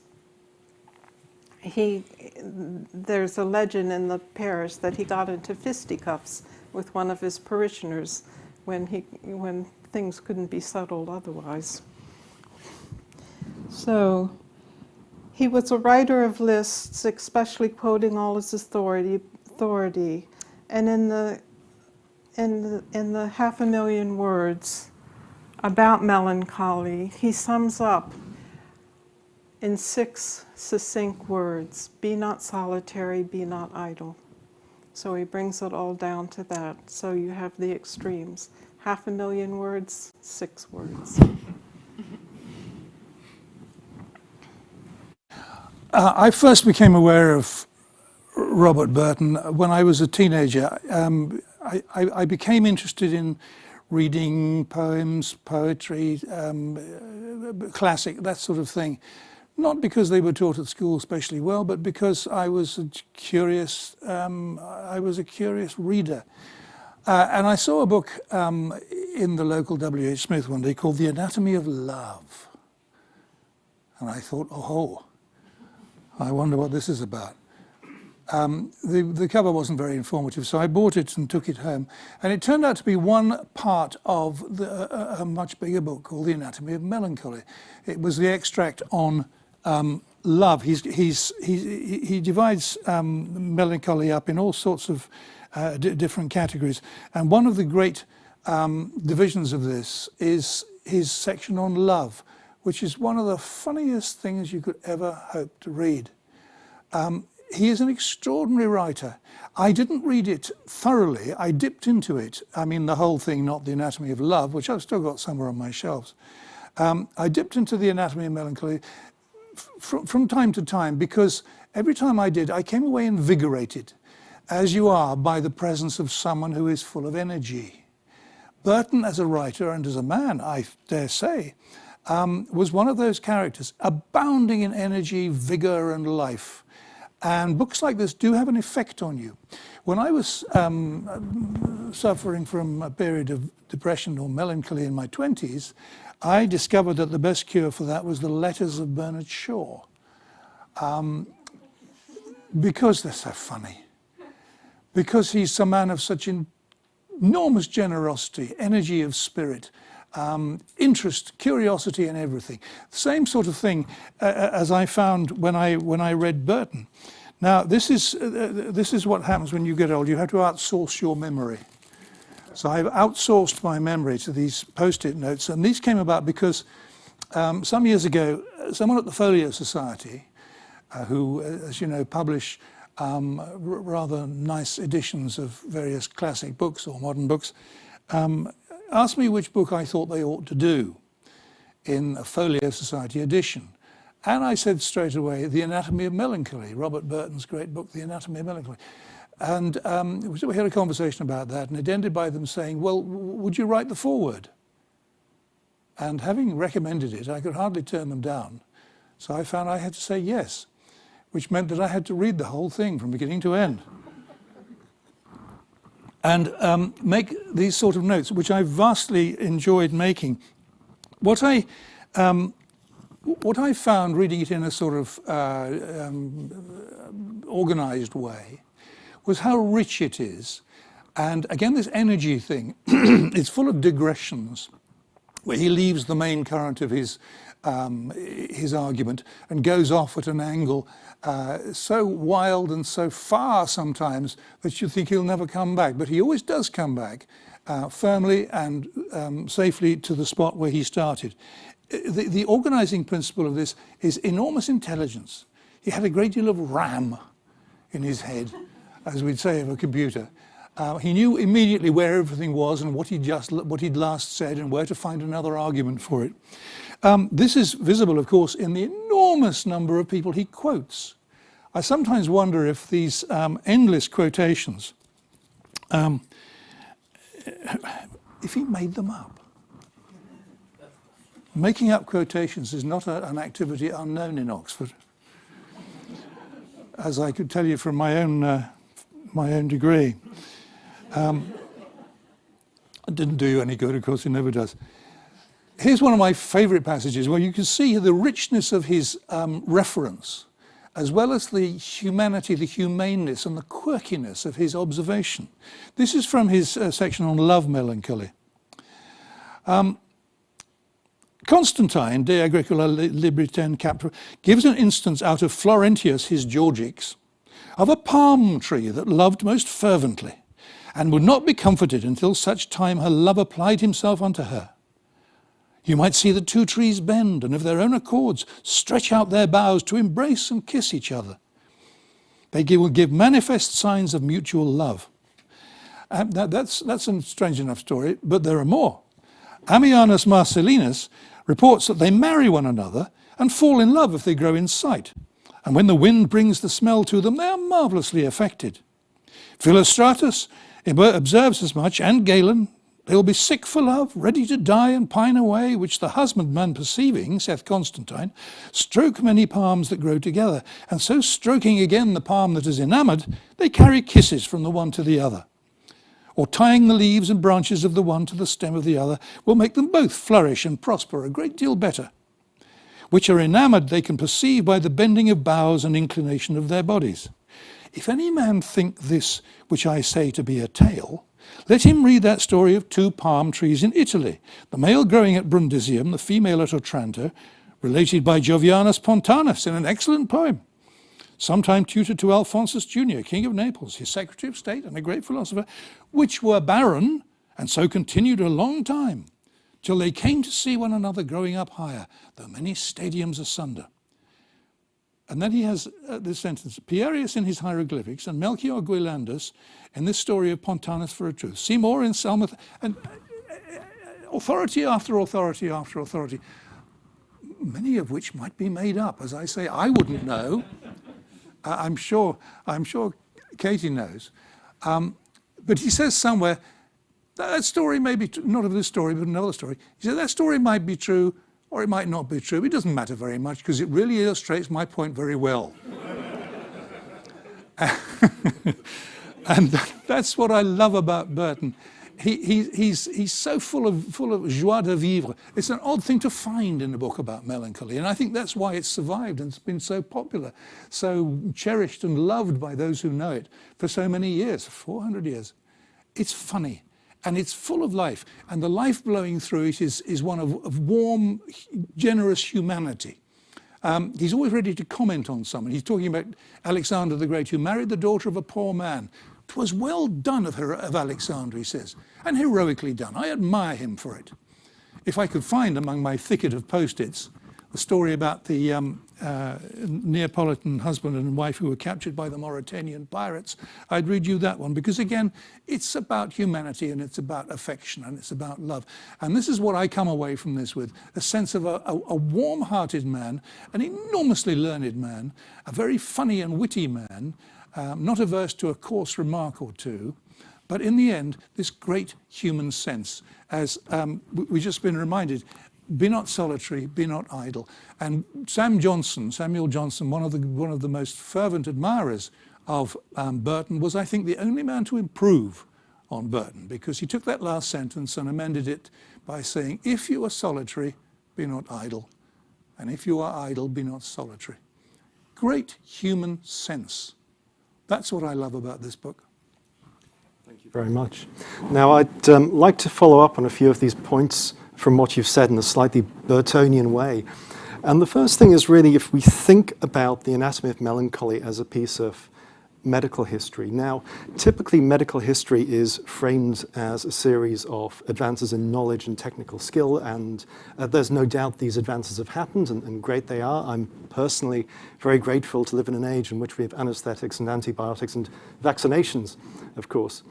a legend in the parish that he got into fisticuffs with one of his parishioners when things couldn't be settled otherwise. So he was a writer of lists, especially quoting all his authority. And in the 500,000 words about melancholy, he sums up in 6 succinct words: be not solitary, be not idle. So he brings it all down to that. So you have the extremes: 500,000 words, 6 words. I first became aware of Robert Burton when I was a teenager. I became interested in reading poems, poetry, classic, that sort of thing. Not because they were taught at school especially well, but because I was a curious reader. And I saw a book in the local W.H. Smith one day called The Anatomy of Love. And I thought, oh, I wonder what this is about. The cover wasn't very informative, so I bought it and took it home. And it turned out to be one part of a much bigger book called The Anatomy of Melancholy. It was the extract on love. He divides melancholy up in all sorts of different categories. And one of the great divisions of this is his section on love, which is one of the funniest things you could ever hope to read. He is an extraordinary writer. I didn't read it thoroughly. I dipped into it. I mean, the whole thing, not The Anatomy of Love, which I've still got somewhere on my shelves. I dipped into The Anatomy of Melancholy from time to time, because every time I did, I came away invigorated, as you are by the presence of someone who is full of energy. Burton, as a writer and as a man, I dare say, was one of those characters, abounding in energy, vigor, and life. And books like this do have an effect on you. When I was suffering from a period of depression or melancholy in my 20s, I discovered that the best cure for that was the letters of Bernard Shaw, because they're so funny, because he's a man of such enormous generosity, energy of spirit, interest, curiosity in everything. The same sort of thing as I found when I read Burton. Now, this is what happens when you get old. You have to outsource your memory. So I've outsourced my memory to these Post-it notes, and these came about because some years ago, someone at the Folio Society, who, as you know, publish rather nice editions of various classic books or modern books, asked me which book I thought they ought to do in a Folio Society edition. And I said straight away, The Anatomy of Melancholy, Robert Burton's great book, The Anatomy of Melancholy. And we had a conversation about that, and it ended by them saying, well, would you write the foreword? And having recommended it, I could hardly turn them down. So I found I had to say yes, which meant that I had to read the whole thing from beginning to end. And make these sort of notes, which I vastly enjoyed making. What I found reading it in a sort of organized way was how rich it is. And again, this energy thing, it's full of digressions, where he leaves the main current of his argument and goes off at an angle so wild and so far sometimes that you think he'll never come back. But he always does come back firmly and safely to the spot where he started. The organizing principle of this is enormous intelligence. He had a great deal of RAM in his head, as we'd say of a computer. He knew immediately where everything was and what he'd last said and where to find another argument for it. This is visible, of course, in the enormous number of people he quotes. I sometimes wonder if these endless quotations, if he made them up. Making up quotations is not an activity unknown in Oxford, as I could tell you from my own degree. It didn't do you any good, of course, it never does. Here's one of my favourite passages where you can see the richness of his reference, as well as the humanity, the humaneness and the quirkiness of his observation. This is from his section on love melancholy. Constantine, De Agricola Libertem Capta, gives an instance out of Florentius his Georgics of a palm tree that loved most fervently, and would not be comforted until such time her lover applied himself unto her. You might see the two trees bend, and of their own accords stretch out their boughs to embrace and kiss each other. They will give manifest signs of mutual love. That's a strange enough story, but there are more. Ammianus Marcellinus reports that they marry one another and fall in love if they grow in sight. And when the wind brings the smell to them, they are marvellously affected. Philostratus observes as much, and Galen, They will be sick for love, ready to die and pine away, which the husbandman perceiving, saith Constantine, stroke many palms that grow together, and so stroking again the palm that is enamoured, they carry kisses from the one to the other. Or tying the leaves and branches of the one to the stem of the other will make them both flourish and prosper a great deal better. Which are enamoured they can perceive by the bending of boughs and inclination of their bodies. If any man think this which I say to be a tale, let him read that story of 2 palm trees in Italy, the male growing at Brundisium, the female at Otranto, related by Jovianus Pontanus in an excellent poem. Sometime tutor to Alphonsus Jr., King of Naples, his Secretary of State and a great philosopher, which were barren, and so continued a long time, till they came to see one another growing up higher, though many stadiums asunder. And then he has this sentence, Pierius in his hieroglyphics and Melchior Guilandus in this story of Pontanus for a truth. See more in Salmath, and authority after authority after authority, many of which might be made up. As I say, I wouldn't know. I'm sure Katie knows. But he says somewhere, that story may be, not of this story, but another story. He said that story might be true, or it might not be true. It doesn't matter very much because it really illustrates my point very well. And that's what I love about Burton. He's so full of joie de vivre. It's an odd thing to find in a book about melancholy, and I think that's why it's survived and it's been so popular, so cherished and loved by those who know it for so many years, 400 years. It's funny. And it's full of life. And the life blowing through it is one of warm, generous humanity. He's always ready to comment on someone. He's talking about Alexander the Great, who married the daughter of a poor man. 'Twas well done of Alexander, he says, and heroically done. I admire him for it. If I could find among my thicket of post-its the story about the Neapolitan husband and wife who were captured by the Mauritanian pirates, I'd read you that one, because again, it's about humanity and it's about affection and it's about love. And this is what I come away from this with, a sense of a warm-hearted man, an enormously learned man, a very funny and witty man, not averse to a coarse remark or two, but in the end, this great human sense, as we've just been reminded, be not solitary, be not idle. And Samuel Johnson, one of the most fervent admirers of Burton, was, I think, the only man to improve on Burton, because he took that last sentence and amended it by saying, if you are solitary, be not idle, and if you are idle, be not solitary. Great human sense. That's what I love about this book. Thank you very much. Now, I'd like to follow up on a few of these points from what you've said in a slightly Burtonian way. And the first thing is really, if we think about the anatomy of melancholy as a piece of medical history. Now, typically medical history is framed as a series of advances in knowledge and technical skill, and there's no doubt these advances have happened, and great they are. I'm personally very grateful to live in an age in which we have anesthetics and antibiotics and vaccinations, of course.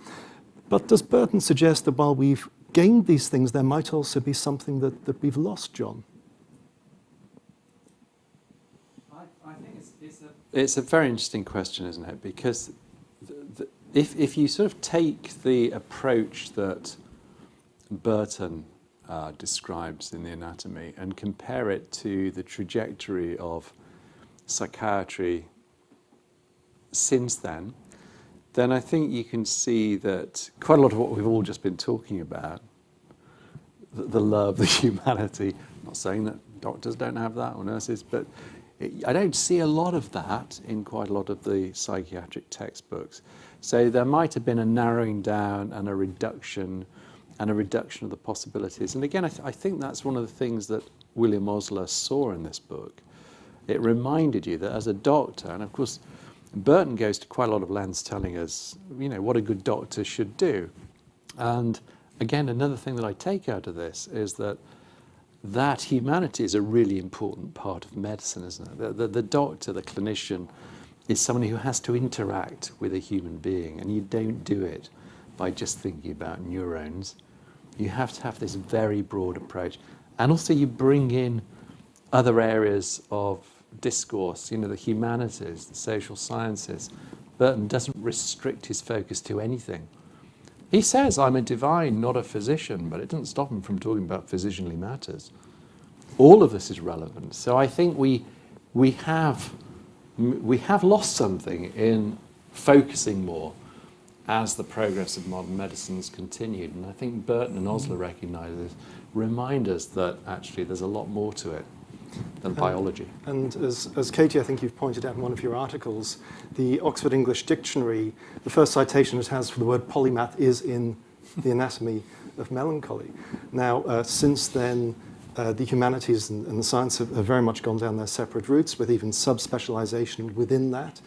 But does Burton suggest that while we've gained these things, there might also be something that we've lost, John? I think it's a very interesting question, isn't it? Because if you sort of take the approach that Burton describes in the anatomy and compare it to the trajectory of psychiatry since then I think you can see that quite a lot of what we've all just been talking about, the love, the humanity, I'm not saying that doctors don't have that or nurses, but I don't see a lot of that in quite a lot of the psychiatric textbooks. So there might have been a narrowing down and a reduction of the possibilities. And again, I think that's one of the things that William Mossler saw in this book. It reminded you that as a doctor, and of course, Burton goes to quite a lot of lengths telling us, what a good doctor should do. And again, another thing that I take out of this is that humanity is a really important part of medicine, isn't it? The doctor, the clinician, is someone who has to interact with a human being, and you don't do it by just thinking about neurons. You have to have this very broad approach. And also you bring in other areas of discourse, the humanities, the social sciences. Burton doesn't restrict his focus to anything. He says, I'm a divine, not a physician, but it doesn't stop him from talking about physicianly matters. All of this is relevant. So I think we have lost something in focusing more as the progress of modern medicine's continued. And I think Burton and Osler recognise this, remind us that actually there's a lot more to it than biology. And as Katie, I think you've pointed out in one of your articles, the Oxford English Dictionary, the first citation it has for the word polymath is in the Anatomy of Melancholy. Now, since then, the humanities and the science have very much gone down their separate routes, with even sub-specialisation within that.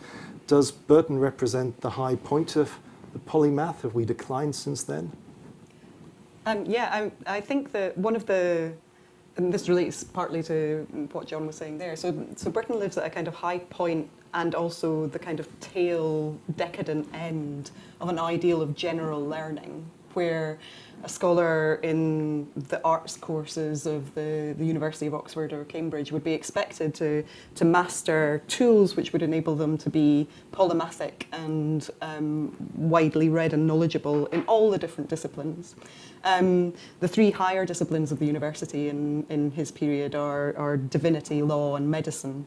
Does Burton represent the high point of the polymath? Have we declined since then? I think that one of the, and this relates partly to what John was saying there, so Burton lives at a kind of high point and also the kind of tail, decadent end of an ideal of general learning, where a scholar in the arts courses of the University of Oxford or Cambridge would be expected to master tools which would enable them to be polymathic and widely read and knowledgeable in all the different disciplines. The three higher disciplines of the university in his period are divinity, law, and medicine.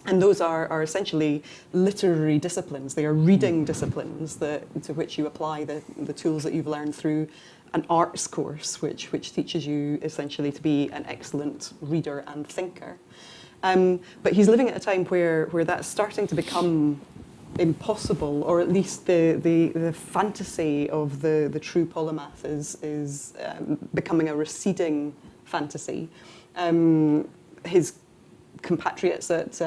And those are essentially literary disciplines. They are reading disciplines to which you apply the tools that you've learned through an arts course, which teaches you essentially to be an excellent reader and thinker. But he's living at a time where that's starting to become impossible, or at least the fantasy of the true polymath is becoming a receding fantasy. His compatriots at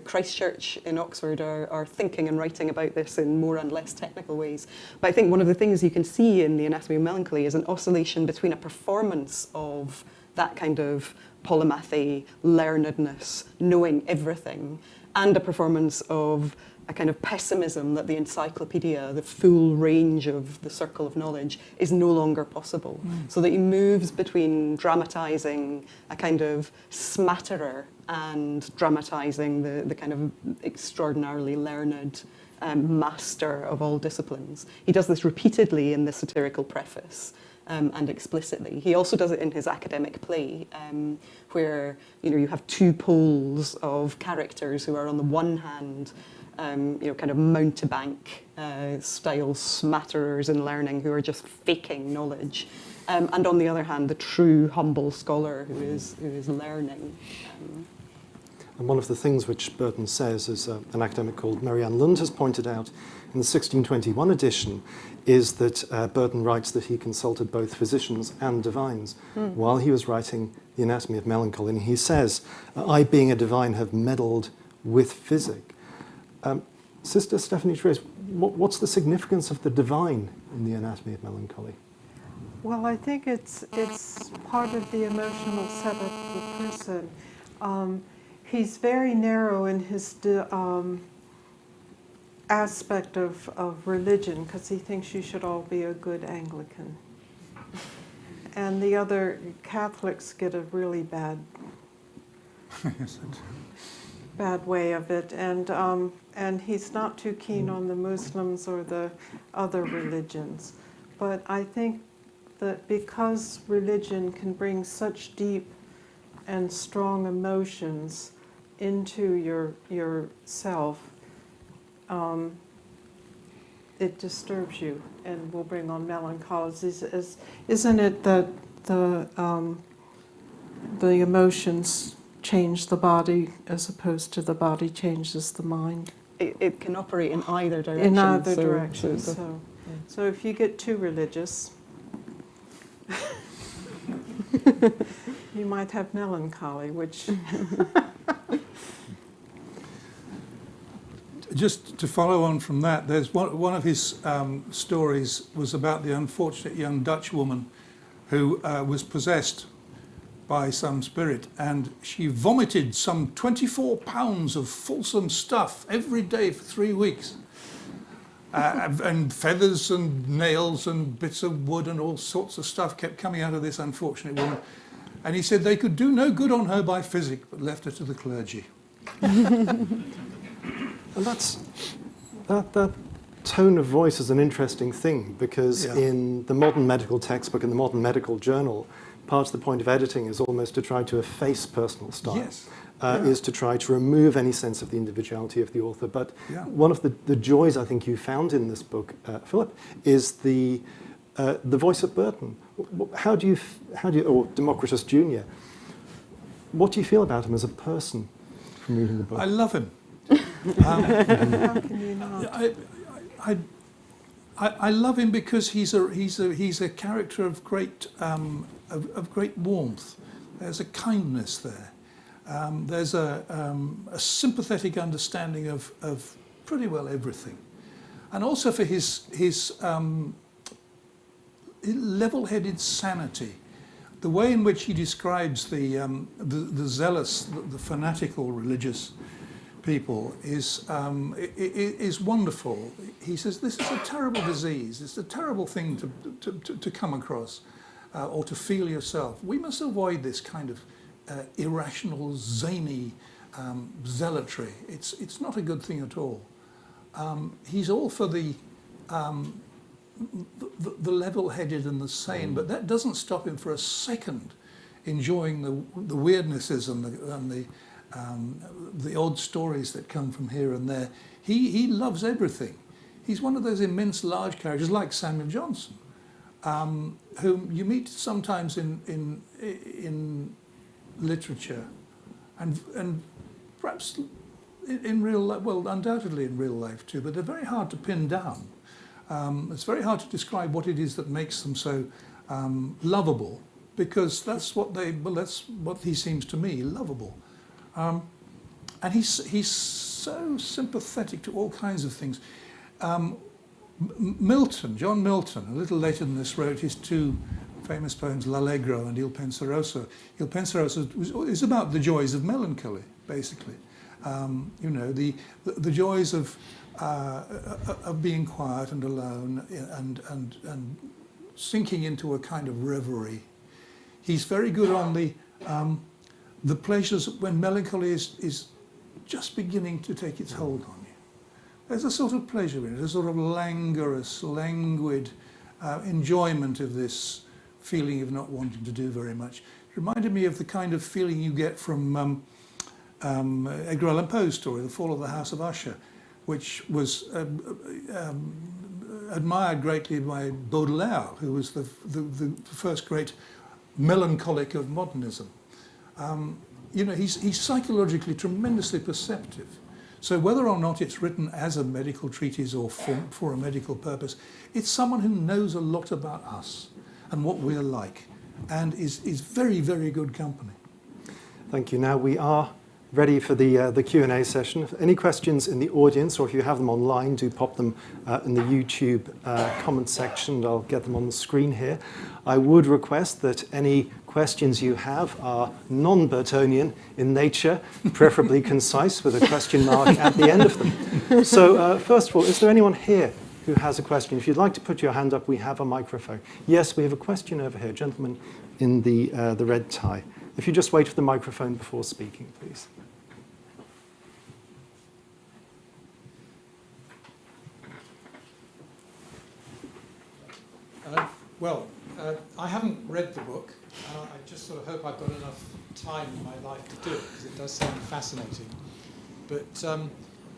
Christchurch in Oxford are thinking and writing about this in more and less technical ways. But I think one of the things you can see in the Anatomy of Melancholy is an oscillation between a performance of that kind of polymathy, learnedness, knowing everything, and a performance of a kind of pessimism that the encyclopedia, the full range of the circle of knowledge, is no longer possible. So that he moves between dramatising a kind of smatterer and dramatising the kind of extraordinarily learned master of all disciplines. He does this repeatedly in the satirical preface and explicitly. He also does it in his academic play, where you have two poles of characters who are on the one hand kind of mountebank style smatterers in learning who are just faking knowledge. And on the other hand, the true humble scholar who is learning. And one of the things which Burton says, as an academic called Marianne Lund has pointed out in the 1621 edition, is that Burton writes that he consulted both physicians and divines while he was writing the Anatomy of Melancholy. And he says, I, being a divine, have meddled with physic. Sister Stephanie-Therese, what's the significance of the divine in the Anatomy of Melancholy? Well, I think it's part of the emotional setup of the person. He's very narrow in his aspect of religion, because he thinks you should all be a good Anglican. And the other Catholics get a really bad way of it. And he's not too keen on the Muslims or the other religions. But I think that because religion can bring such deep and strong emotions into yourself, it disturbs you and will bring on melancholy. Isn't it that the emotions change the body as opposed to the body changes the mind? It can operate in either direction. In either direction. So if you get too religious, you might have melancholy, which... Just to follow on from that, there's one of his stories was about the unfortunate young Dutch woman who was possessed by some spirit, and she vomited some 24 pounds of fulsome stuff every day for 3 weeks. And feathers and nails and bits of wood and all sorts of stuff kept coming out of this unfortunate woman. And he said they could do no good on her by physic, but left her to the clergy. And that tone of voice is an interesting thing, because in the modern medical textbook and the modern medical journal, part of the point of editing is almost to try to efface personal style. Yes. Is to try to remove any sense of the individuality of the author. But one of the joys I think you found in this book, Philip, is the voice of Burton. How do you, or Democritus Jr., what do you feel about him as a person from reading the book? I love him. How can you not? I love him because he's a character of great warmth. There's a kindness there. There's a sympathetic understanding of pretty well everything, and also for his level-headed sanity. The way in which he describes the zealous, the fanatical religious people is wonderful. He says this is a terrible disease. It's a terrible thing to come across or to feel yourself. We must avoid this kind of irrational, zany zealotry. It's not a good thing at all. He's all for the level-headed and the sane, but that doesn't stop him for a second enjoying the weirdnesses and the odd stories that come from here and there. He loves everything. He's one of those immense, large characters like Samuel Johnson, whom you meet sometimes in literature, and perhaps in real life, well, undoubtedly in real life too, but they're very hard to pin down. It's very hard to describe what it is that makes them so lovable, because that's what he seems to me, lovable. And he's so sympathetic to all kinds of things. Milton, John Milton, a little later than this, wrote his two famous poems, L'Allegro and Il Penseroso. Il Penseroso is about the joys of melancholy, basically. The joys of being quiet and alone and sinking into a kind of reverie. He's very good on the pleasures when melancholy is just beginning to take its hold on you. There's a sort of pleasure in it, a sort of languorous, languid enjoyment of this feeling of not wanting to do very much. It reminded me of the kind of feeling you get from Edgar Allan Poe's story, The Fall of the House of Usher, which was admired greatly by Baudelaire, who was the first great melancholic of modernism. He's psychologically tremendously perceptive. So whether or not it's written as a medical treatise or for a medical purpose, it's someone who knows a lot about us and what we're like, and is very, very good company. Thank you. Now we are ready for the Q&A session. If any questions in the audience, or if you have them online, do pop them in the YouTube comment section, and I'll get them on the screen here. I would request that any questions you have are non-Burtonian in nature, preferably concise, with a question mark at the end of them. So first of all, is there anyone here who has a question? If you'd like to put your hand up, we have a microphone. Yes, we have a question over here. Gentleman in the red tie. If you just wait for the microphone before speaking, please. I haven't read the book. I just sort of hope I've got enough time in my life to do it, because it does sound fascinating. But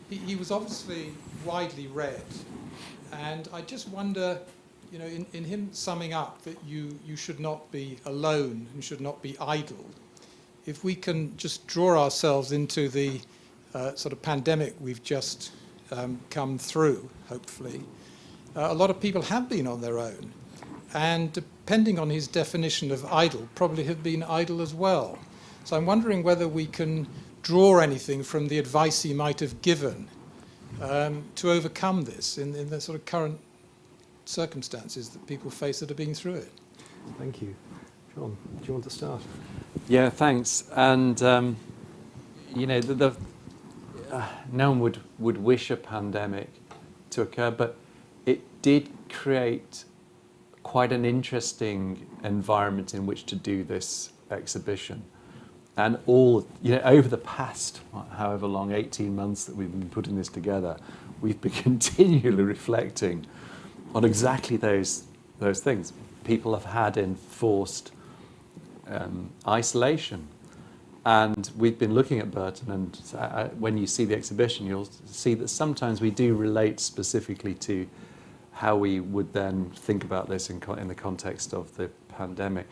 he was obviously widely read, and I just wonder, in him summing up that you should not be alone and should not be idle, if we can just draw ourselves into the sort of pandemic we've just come through, hopefully, a lot of people have been on their own, and depending on his definition of idle, probably have been idle as well. So I'm wondering whether we can draw anything from the advice he might have given to overcome this in the sort of current circumstances that people face that have been through it. Thank you. John, do you want to start? Yeah, thanks. And no one would wish a pandemic to occur, but it did create quite an interesting environment in which to do this exhibition. And all, over the past, however long, 18 months that we've been putting this together, we've been continually reflecting on exactly those things. People have had enforced isolation. And we've been looking at Burton, and when you see the exhibition, you'll see that sometimes we do relate specifically to how we would then think about this in the context of the pandemic.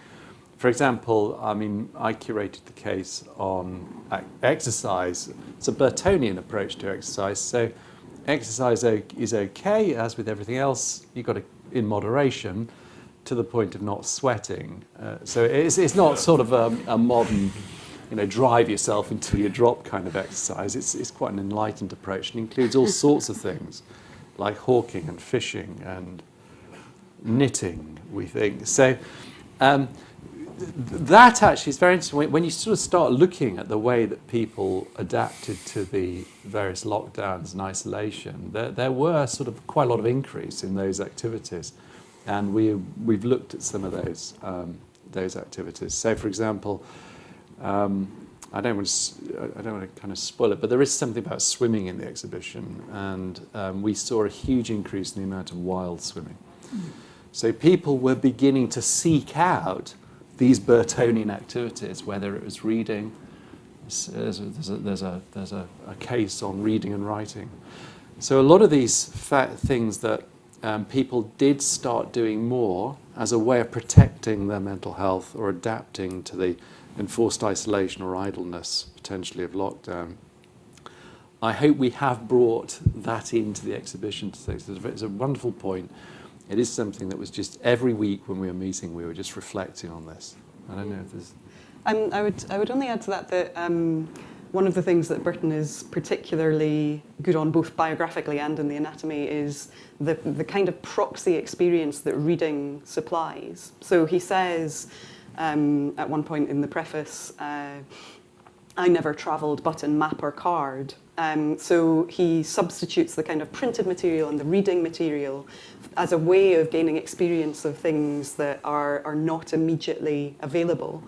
For example, I curated the case on exercise. It's a Burtonian approach to exercise. So exercise is okay, as with everything else. You've got to, in moderation, to the point of not sweating. So it's not sort of a modern, drive yourself until you drop kind of exercise. It's quite an enlightened approach and includes all sorts of things, like hawking and fishing and knitting, we think. So that actually is very interesting. When you sort of start looking at the way that people adapted to the various lockdowns and isolation, there were sort of quite a lot of increase in those activities. And we've looked at some of those activities. So, for example, I don't want to kind of spoil it, but there is something about swimming in the exhibition, and we saw a huge increase in the amount of wild swimming. So people were beginning to seek out these Burtonian activities, whether it was reading. There's a case on reading and writing. So a lot of these things that people did start doing more as a way of protecting their mental health or adapting to the enforced isolation or idleness, potentially, of lockdown. I hope we have brought that into the exhibition today. So it's a wonderful point. It is something that was just every week when we were meeting, we were just reflecting on this. I don't know if there's... I would only add to that one of the things that Burton is particularly good on, both biographically and in the anatomy, is the kind of proxy experience that reading supplies. So he says at one point in the preface, I never travelled but in map or card. So he substitutes the kind of printed material and the reading material as a way of gaining experience of things that are not immediately available.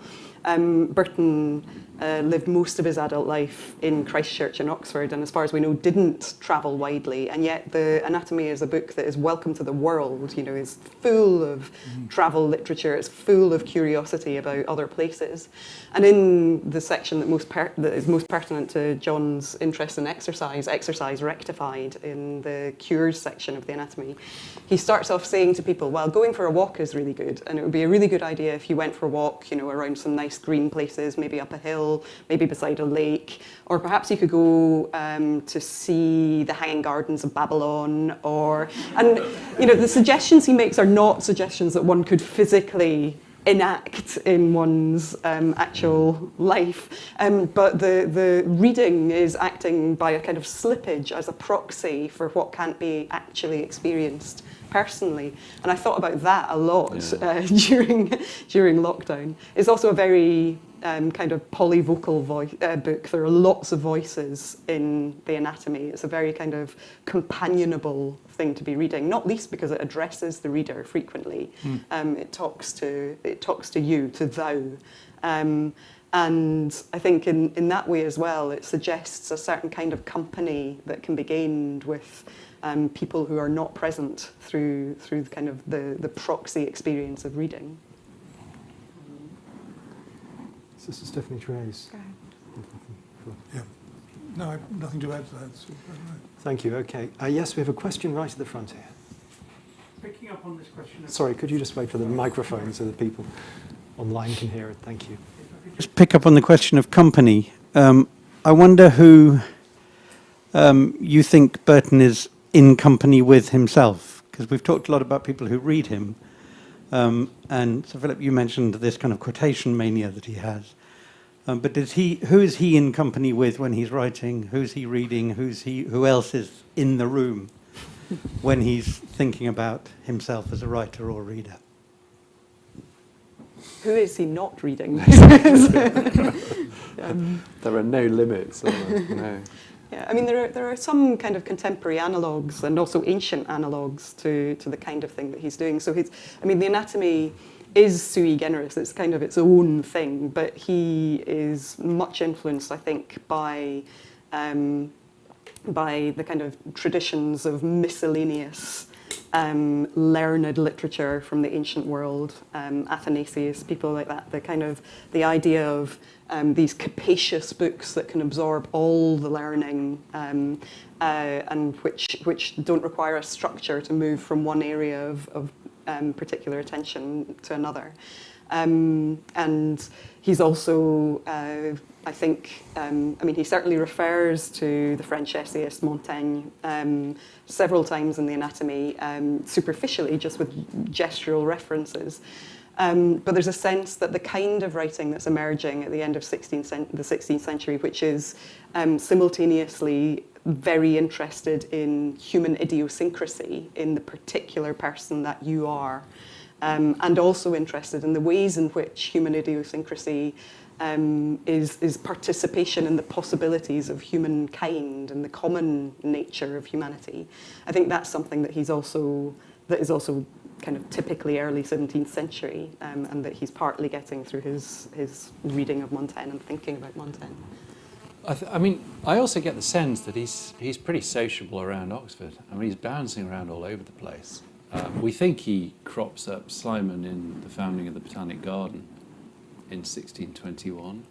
Burton lived most of his adult life in Christchurch and Oxford, and as far as we know, didn't travel widely. And yet, the Anatomy is a book that is welcome to the world. Is full of travel literature. It's full of curiosity about other places. And in the section that is most pertinent to John's interest in exercise rectified in the cures section of the Anatomy, he starts off saying to people, well, going for a walk is really good, and it would be a really good idea if you went for a walk, around some nice green places, maybe up a hill, maybe beside a lake, or perhaps you could go to see the Hanging Gardens of Babylon, the suggestions he makes are not suggestions that one could physically enact in one's actual life, but the reading is acting by a kind of slippage as a proxy for what can't be actually experienced personally. And I thought about that a lot during lockdown. It's also a very kind of polyvocal book. There are lots of voices in the Anatomy. It's a very kind of companionable thing to be reading, not least because it addresses the reader frequently. It talks to you, to thou. And I think in that way as well, it suggests a certain kind of company that can be gained with people who are not present through kind of the proxy experience of reading. Sister Stephanie-Therese. Yeah. No, I've nothing to add to that. So, Thank you. Okay. Yes, we have a question right at the front here. Picking up on this question. Sorry, could you just wait for the microphone so that people online can hear it? Thank you. Just pick up on the question of company. I wonder who you think Burton is in company with himself, because we've talked a lot about people who read him. And so, Philip, you mentioned this kind of quotation mania that he has. But who is he in company with when he's writing? Who's he reading? Who else is in the room when he's thinking about himself as a writer or reader? Who is he not reading? There are no limits, are there? No. Yeah, I mean, there are some kind of contemporary analogues and also ancient analogues to the kind of thing that he's doing. So the Anatomy is sui generis. It's kind of its own thing, but he is much influenced, I think, by the kind of traditions of miscellaneous learned literature from the ancient world, Athanasius, people like that, the idea of these capacious books that can absorb all the learning and which don't require a structure to move from one area of particular attention to another. And he's also, I think, he certainly refers to the French essayist Montaigne several times in the Anatomy, superficially, just with gestural references. But there's a sense that the kind of writing that's emerging at the end of the 16th century, which is simultaneously very interested in human idiosyncrasy, in the particular person that you are, and also interested in the ways in which human idiosyncrasy is participation in the possibilities of humankind and the common nature of humanity. I think that's something that is also kind of typically early 17th century, and that he's partly getting through his reading of Montaigne and thinking about Montaigne. I also get the sense that he's pretty sociable around Oxford. He's bouncing around all over the place. We think he crops up Simon in the founding of the Botanic Garden in 1621.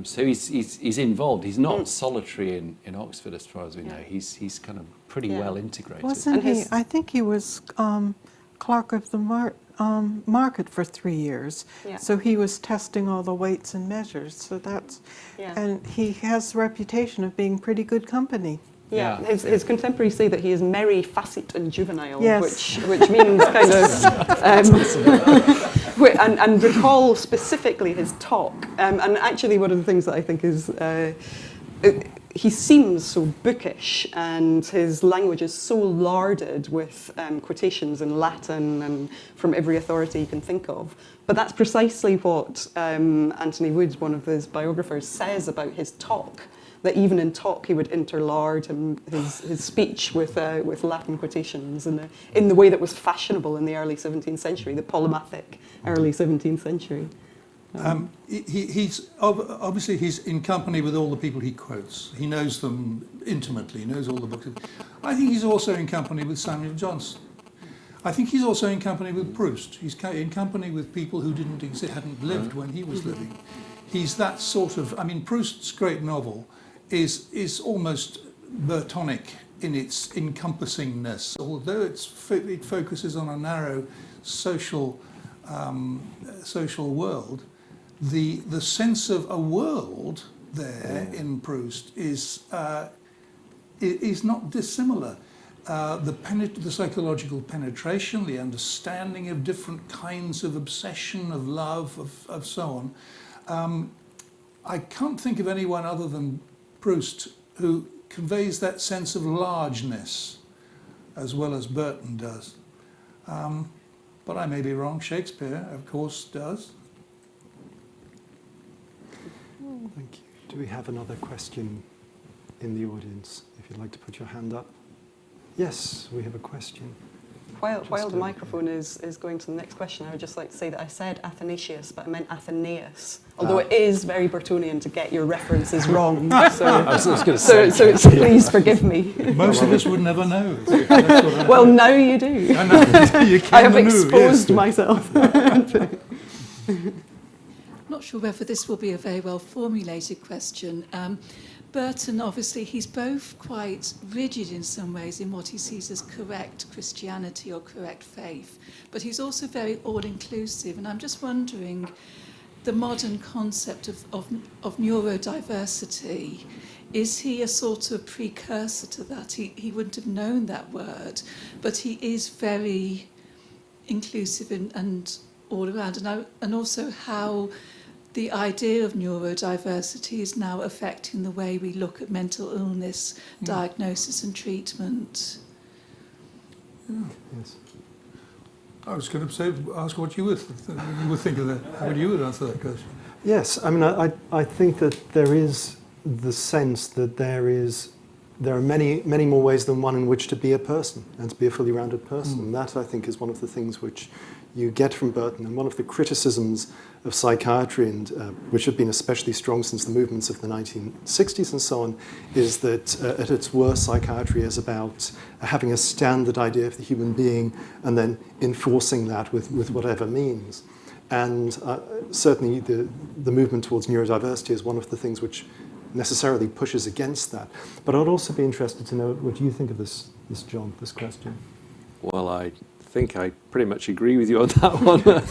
So he's involved. He's not solitary in Oxford, as far as we know. He's kind of pretty well integrated. Wasn't he? I think he was clerk of the market for 3 years. Yeah. So he was testing all the weights and measures. So that's, and he has the reputation of being pretty good company. Yeah, his contemporaries say that he is merry, facet, and juvenile, which means kind of, and recall specifically his talk. And actually, one of the things that I think is, he seems so bookish, and his language is so larded with quotations in Latin and from every authority you can think of. But that's precisely what Anthony Wood, one of his biographers, says about his talk. That even in talk he would interlard his speech with Latin quotations in the way that was fashionable in the early 17th century, the polymathic early 17th century. He's obviously he's in company with all the people he quotes. He knows them intimately. He knows all the books. I think he's also in company with Samuel Johnson. I think he's also in company with Proust. He's in company with people who hadn't lived when he was living. He's that sort of. Proust's great novel is almost Burtonic in its encompassingness, although it focuses on a narrow social world. The sense of a world there in Proust is not dissimilar. The psychological penetration, the understanding of different kinds of obsession, of love, of so on. I can't think of anyone other than Proust who conveys that sense of largeness as well as Burton does. But I may be wrong. Shakespeare, of course, does. Thank you. Do we have another question in the audience? If you'd like to put your hand up. Yes, we have a question. While the microphone is going to the next question, I would just like to say that I said Athanasius, but I meant Athenaeus. Although it is very Burtonian to get your references wrong. So please forgive me. Most of us would never know. Well, now you do. I have exposed myself. Not sure whether this will be a very well formulated question. Burton, obviously, he's both quite rigid in some ways in what he sees as correct Christianity or correct faith, but he's also very all-inclusive. And I'm just wondering, the modern concept of neurodiversity, is he a sort of precursor to that? He wouldn't have known that word, but he is very inclusive and all around. And also how the idea of neurodiversity is now affecting the way we look at mental illness, diagnosis and treatment. Yes. I was going to ask what you would think of that. How would you answer that question? Yes, I think that there is the sense that there are many more ways than one in which to be a person and to be a fully rounded person. That, I think, is one of the things which you get from Burton, and one of the criticisms of psychiatry, and which have been especially strong since the movements of the 1960s and so on, is that at its worst, psychiatry is about having a standard idea of the human being and then enforcing that with whatever means. And certainly the movement towards neurodiversity is one of the things which necessarily pushes against that. But I'd also be interested to know what you think of this John, this question. Well, I think I pretty much agree with you on that one.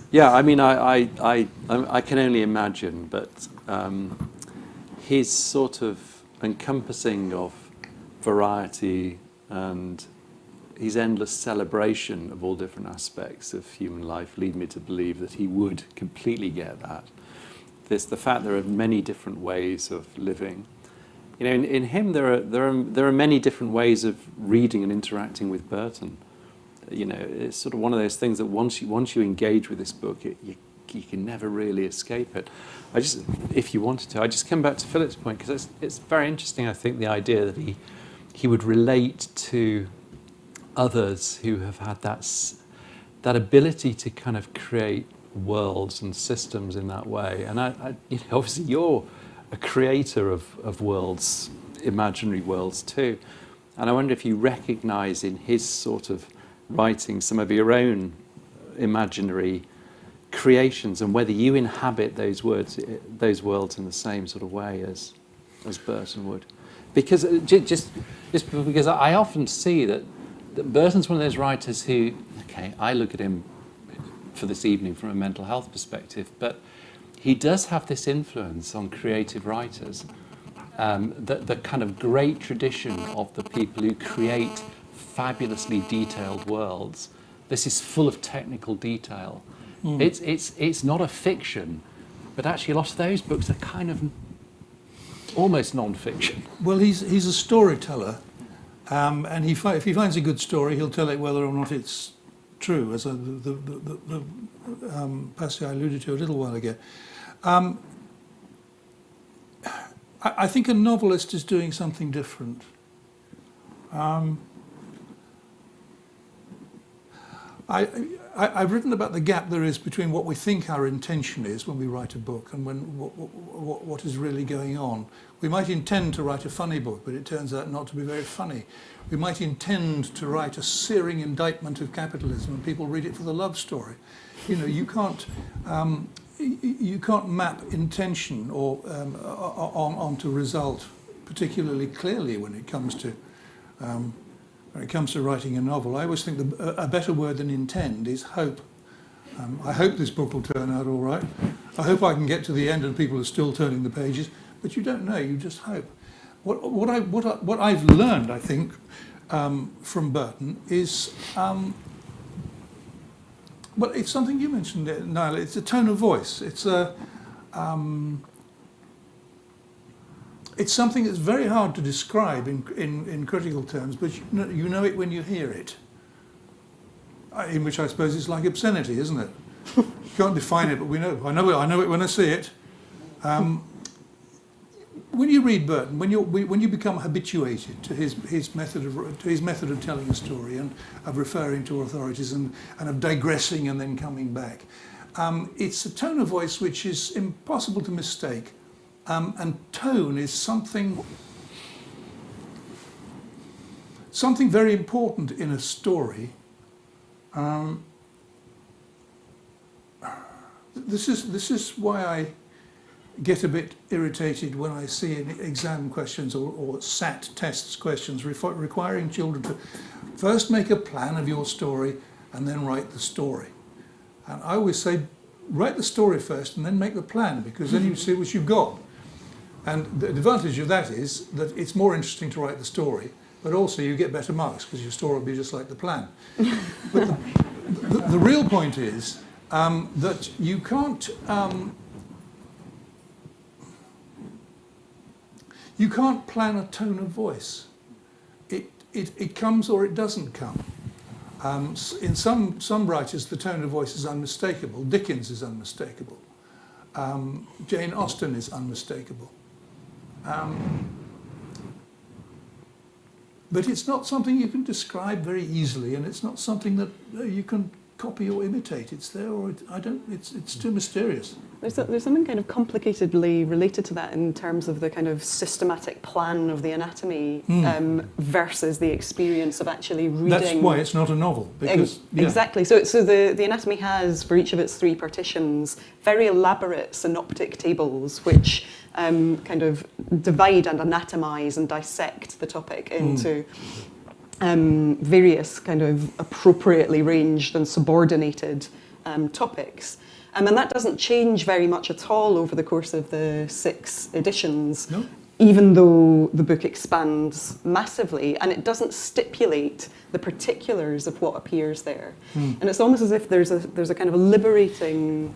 Yeah, I mean, I can only imagine, but his sort of encompassing of variety and his endless celebration of all different aspects of human life lead me to believe that he would completely get that. There's the fact there are many different ways of living. You know, in him there are many different ways of reading and interacting with Burton. You know, it's sort of one of those things that once you engage with this book, you can never really escape it. If you wanted to, I just come back to Philip's point, because it's very interesting. I think the idea that he would relate to others who have had that ability to kind of create worlds and systems in that way. And you know, obviously you're a creator of worlds, imaginary worlds too. And I wonder if you recognise in his sort of writing some of your own imaginary creations, and whether you inhabit those worlds in the same sort of way as Burton would. Because just because I often see that Burton's one of those writers who, okay, I look at him for this evening from a mental health perspective, but he does have this influence on creative writers, the kind of great tradition of the people who create fabulously detailed worlds. This is full of technical detail. It's not a fiction, but actually a lot of those books are kind of almost non-fiction. Well, he's a storyteller, and if he finds a good story, he'll tell it whether or not it's true, as the passage I alluded to a little while ago. I think a novelist is doing something different. I've written about the gap there is between what we think our intention is when we write a book and what is really going on. We might intend to write a funny book, but it turns out not to be very funny. We might intend to write a searing indictment of capitalism, and people read it for the love story. You know, you can't map intention or onto result particularly clearly when it comes to writing a novel. I always think a better word than intend is hope. I hope this book will turn out all right. I hope I can get to the end and people are still turning the pages, but you don't know, you just hope. What I've learned, I think, from Burton is, well, it's something you mentioned, Niall. It's a tone of voice. It's something that's very hard to describe in critical terms, but you know it when you hear it. In which I suppose it's like obscenity, isn't it? You can't define it, but we know. I know it when I see it. When you read Burton, when you become habituated to his method of telling a story and of referring to authorities and of digressing and then coming back, it's a tone of voice which is impossible to mistake. And tone is something very important in a story. This is why I get a bit irritated when I see exam questions or SAT tests questions requiring children to first make a plan of your story and then write the story. And I always say, write the story first and then make the plan, because then you see what you've got. And the advantage of that is that it's more interesting to write the story, but also you get better marks because your story will be just like the plan. But the real point is that you can't plan a tone of voice. It comes or it doesn't come. In some writers, the tone of voice is unmistakable. Dickens is unmistakable. Jane Austen is unmistakable. But it's not something you can describe very easily, and it's not something that you can copy or imitate. It's there, or I don't. It's too mysterious. There's something kind of complicatedly related to that in terms of the kind of systematic plan of the anatomy versus the experience of actually reading. That's why it's not a novel. Because, exactly. So the anatomy has, for each of its 3 partitions, very elaborate synoptic tables which kind of divide and anatomize and dissect the topic into various kind of appropriately ranged and subordinated topics. And that doesn't change very much at all over the course of the 6 editions, even though the book expands massively, and it doesn't stipulate the particulars of what appears there. And it's almost as if there's a kind of a liberating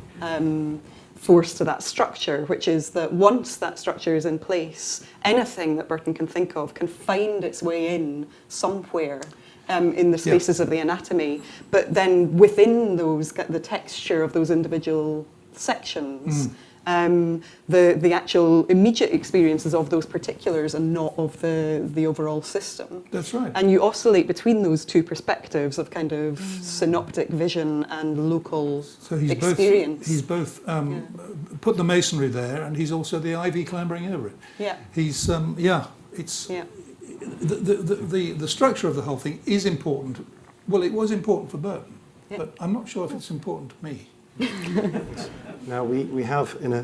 force to that structure, which is that once that structure is in place, anything that Burton can think of can find its way in somewhere in the spaces of the anatomy, but then within those, the texture of those individual sections, the actual immediate experiences of those particulars and not of the overall system. That's right. And you oscillate between those 2 perspectives of kind of synoptic vision and local experience. He's both put the masonry there, and he's also the ivy clambering over it. Yeah. He's the structure of the whole thing is important. Well, it was important for Burton, but I'm not sure if it's important to me. Now we have, in a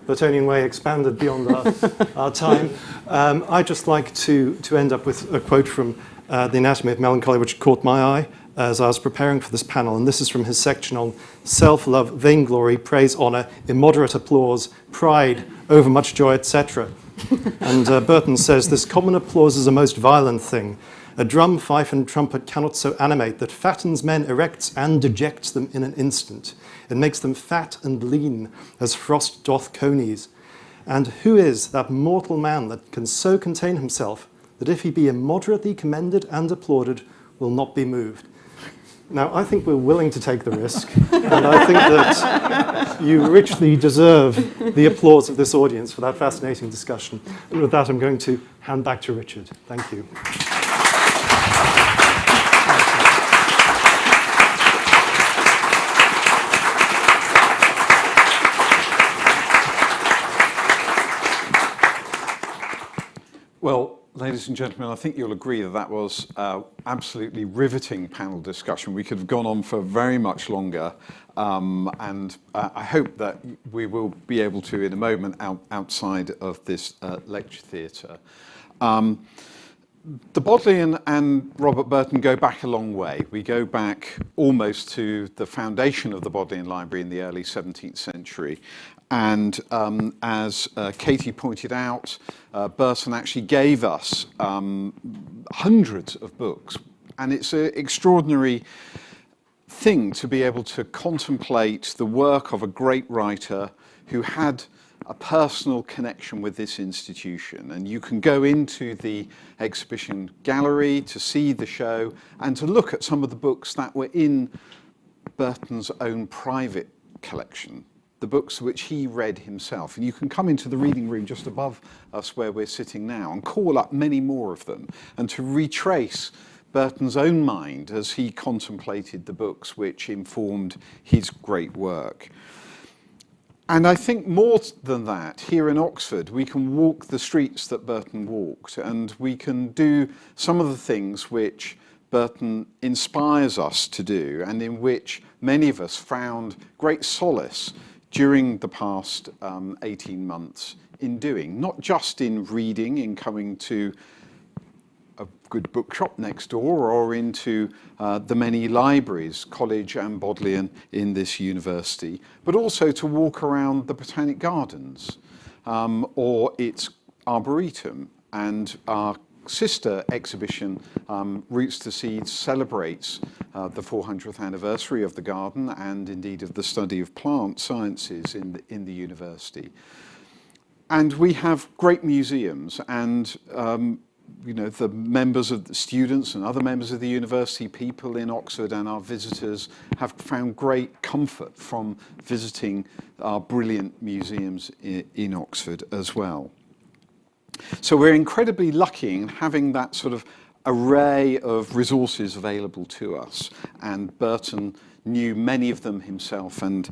Burtonian way, expanded beyond our time. I'd just like to end up with a quote from The Anatomy of Melancholy, which caught my eye as I was preparing for this panel, and this is from his section on self-love, vainglory, praise, honour, immoderate applause, pride, overmuch joy, etc. And Burton says, this common applause is a most violent thing. A drum, fife, and trumpet cannot so animate that fattens men, erects, and dejects them in an instant. It makes them fat and lean, as frost doth conies. And who is that mortal man that can so contain himself that if he be immoderately commended and applauded, will not be moved? Now, I think we're willing to take the risk, and I think that you richly deserve the applause of this audience for that fascinating discussion. And with that, I'm going to hand back to Richard. Thank you. Well, ladies and gentlemen, I think you'll agree that that was absolutely riveting panel discussion. We could have gone on for very much longer, and I hope that we will be able to, in a moment, outside of this lecture theatre. The Bodleian and Robert Burton go back a long way. We go back almost to the foundation of the Bodleian Library in the early 17th century. And as Katie pointed out, Burton actually gave us hundreds of books. And it's an extraordinary thing to be able to contemplate the work of a great writer who had a personal connection with this institution. And you can go into the exhibition gallery to see the show and to look at some of the books that were in Burton's own private collection, the books which he read himself. And you can come into the reading room just above us where we're sitting now and call up many more of them and to retrace Burton's own mind as he contemplated the books which informed his great work. And I think more than that, here in Oxford, we can walk the streets that Burton walked, and we can do some of the things which Burton inspires us to do, and in which many of us found great solace during the past 18 months in doing, not just in reading, in coming to a good bookshop next door or into the many libraries, college and Bodleian, in this university, but also to walk around the Botanic Gardens or its Arboretum. And our sister exhibition, Roots to Seeds, celebrates the 400th anniversary of the garden and indeed of the study of plant sciences in the university. And we have great museums, and you know, the members of the students and other members of the university, people in Oxford and our visitors have found great comfort from visiting our brilliant museums in Oxford as well. So we're incredibly lucky in having that sort of array of resources available to us, and Burton knew many of them himself, and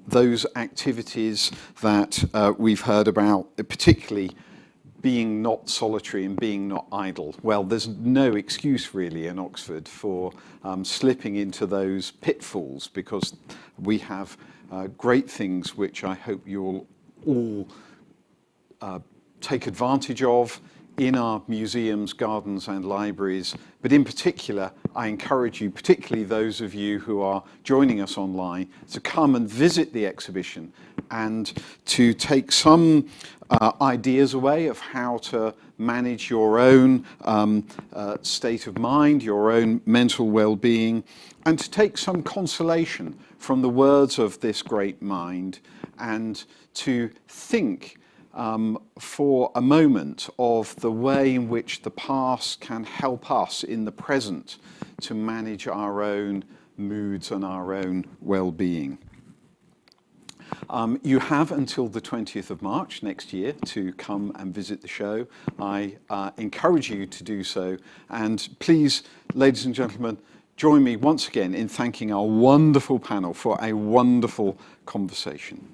those activities that we've heard about, particularly being not solitary and being not idle. Well, there's no excuse really in Oxford for slipping into those pitfalls, because we have great things which I hope you'll all take advantage of in our museums, gardens and libraries. But in particular, I encourage you, particularly those of you who are joining us online, to come and visit the exhibition and to take some ideas away of how to manage your own state of mind, your own mental well-being, and to take some consolation from the words of this great mind, and to think for a moment of the way in which the past can help us in the present to manage our own moods and our own well-being. You have until the 20th of March next year to come and visit the show. I encourage you to do so, and please, ladies and gentlemen, join me once again in thanking our wonderful panel for a wonderful conversation.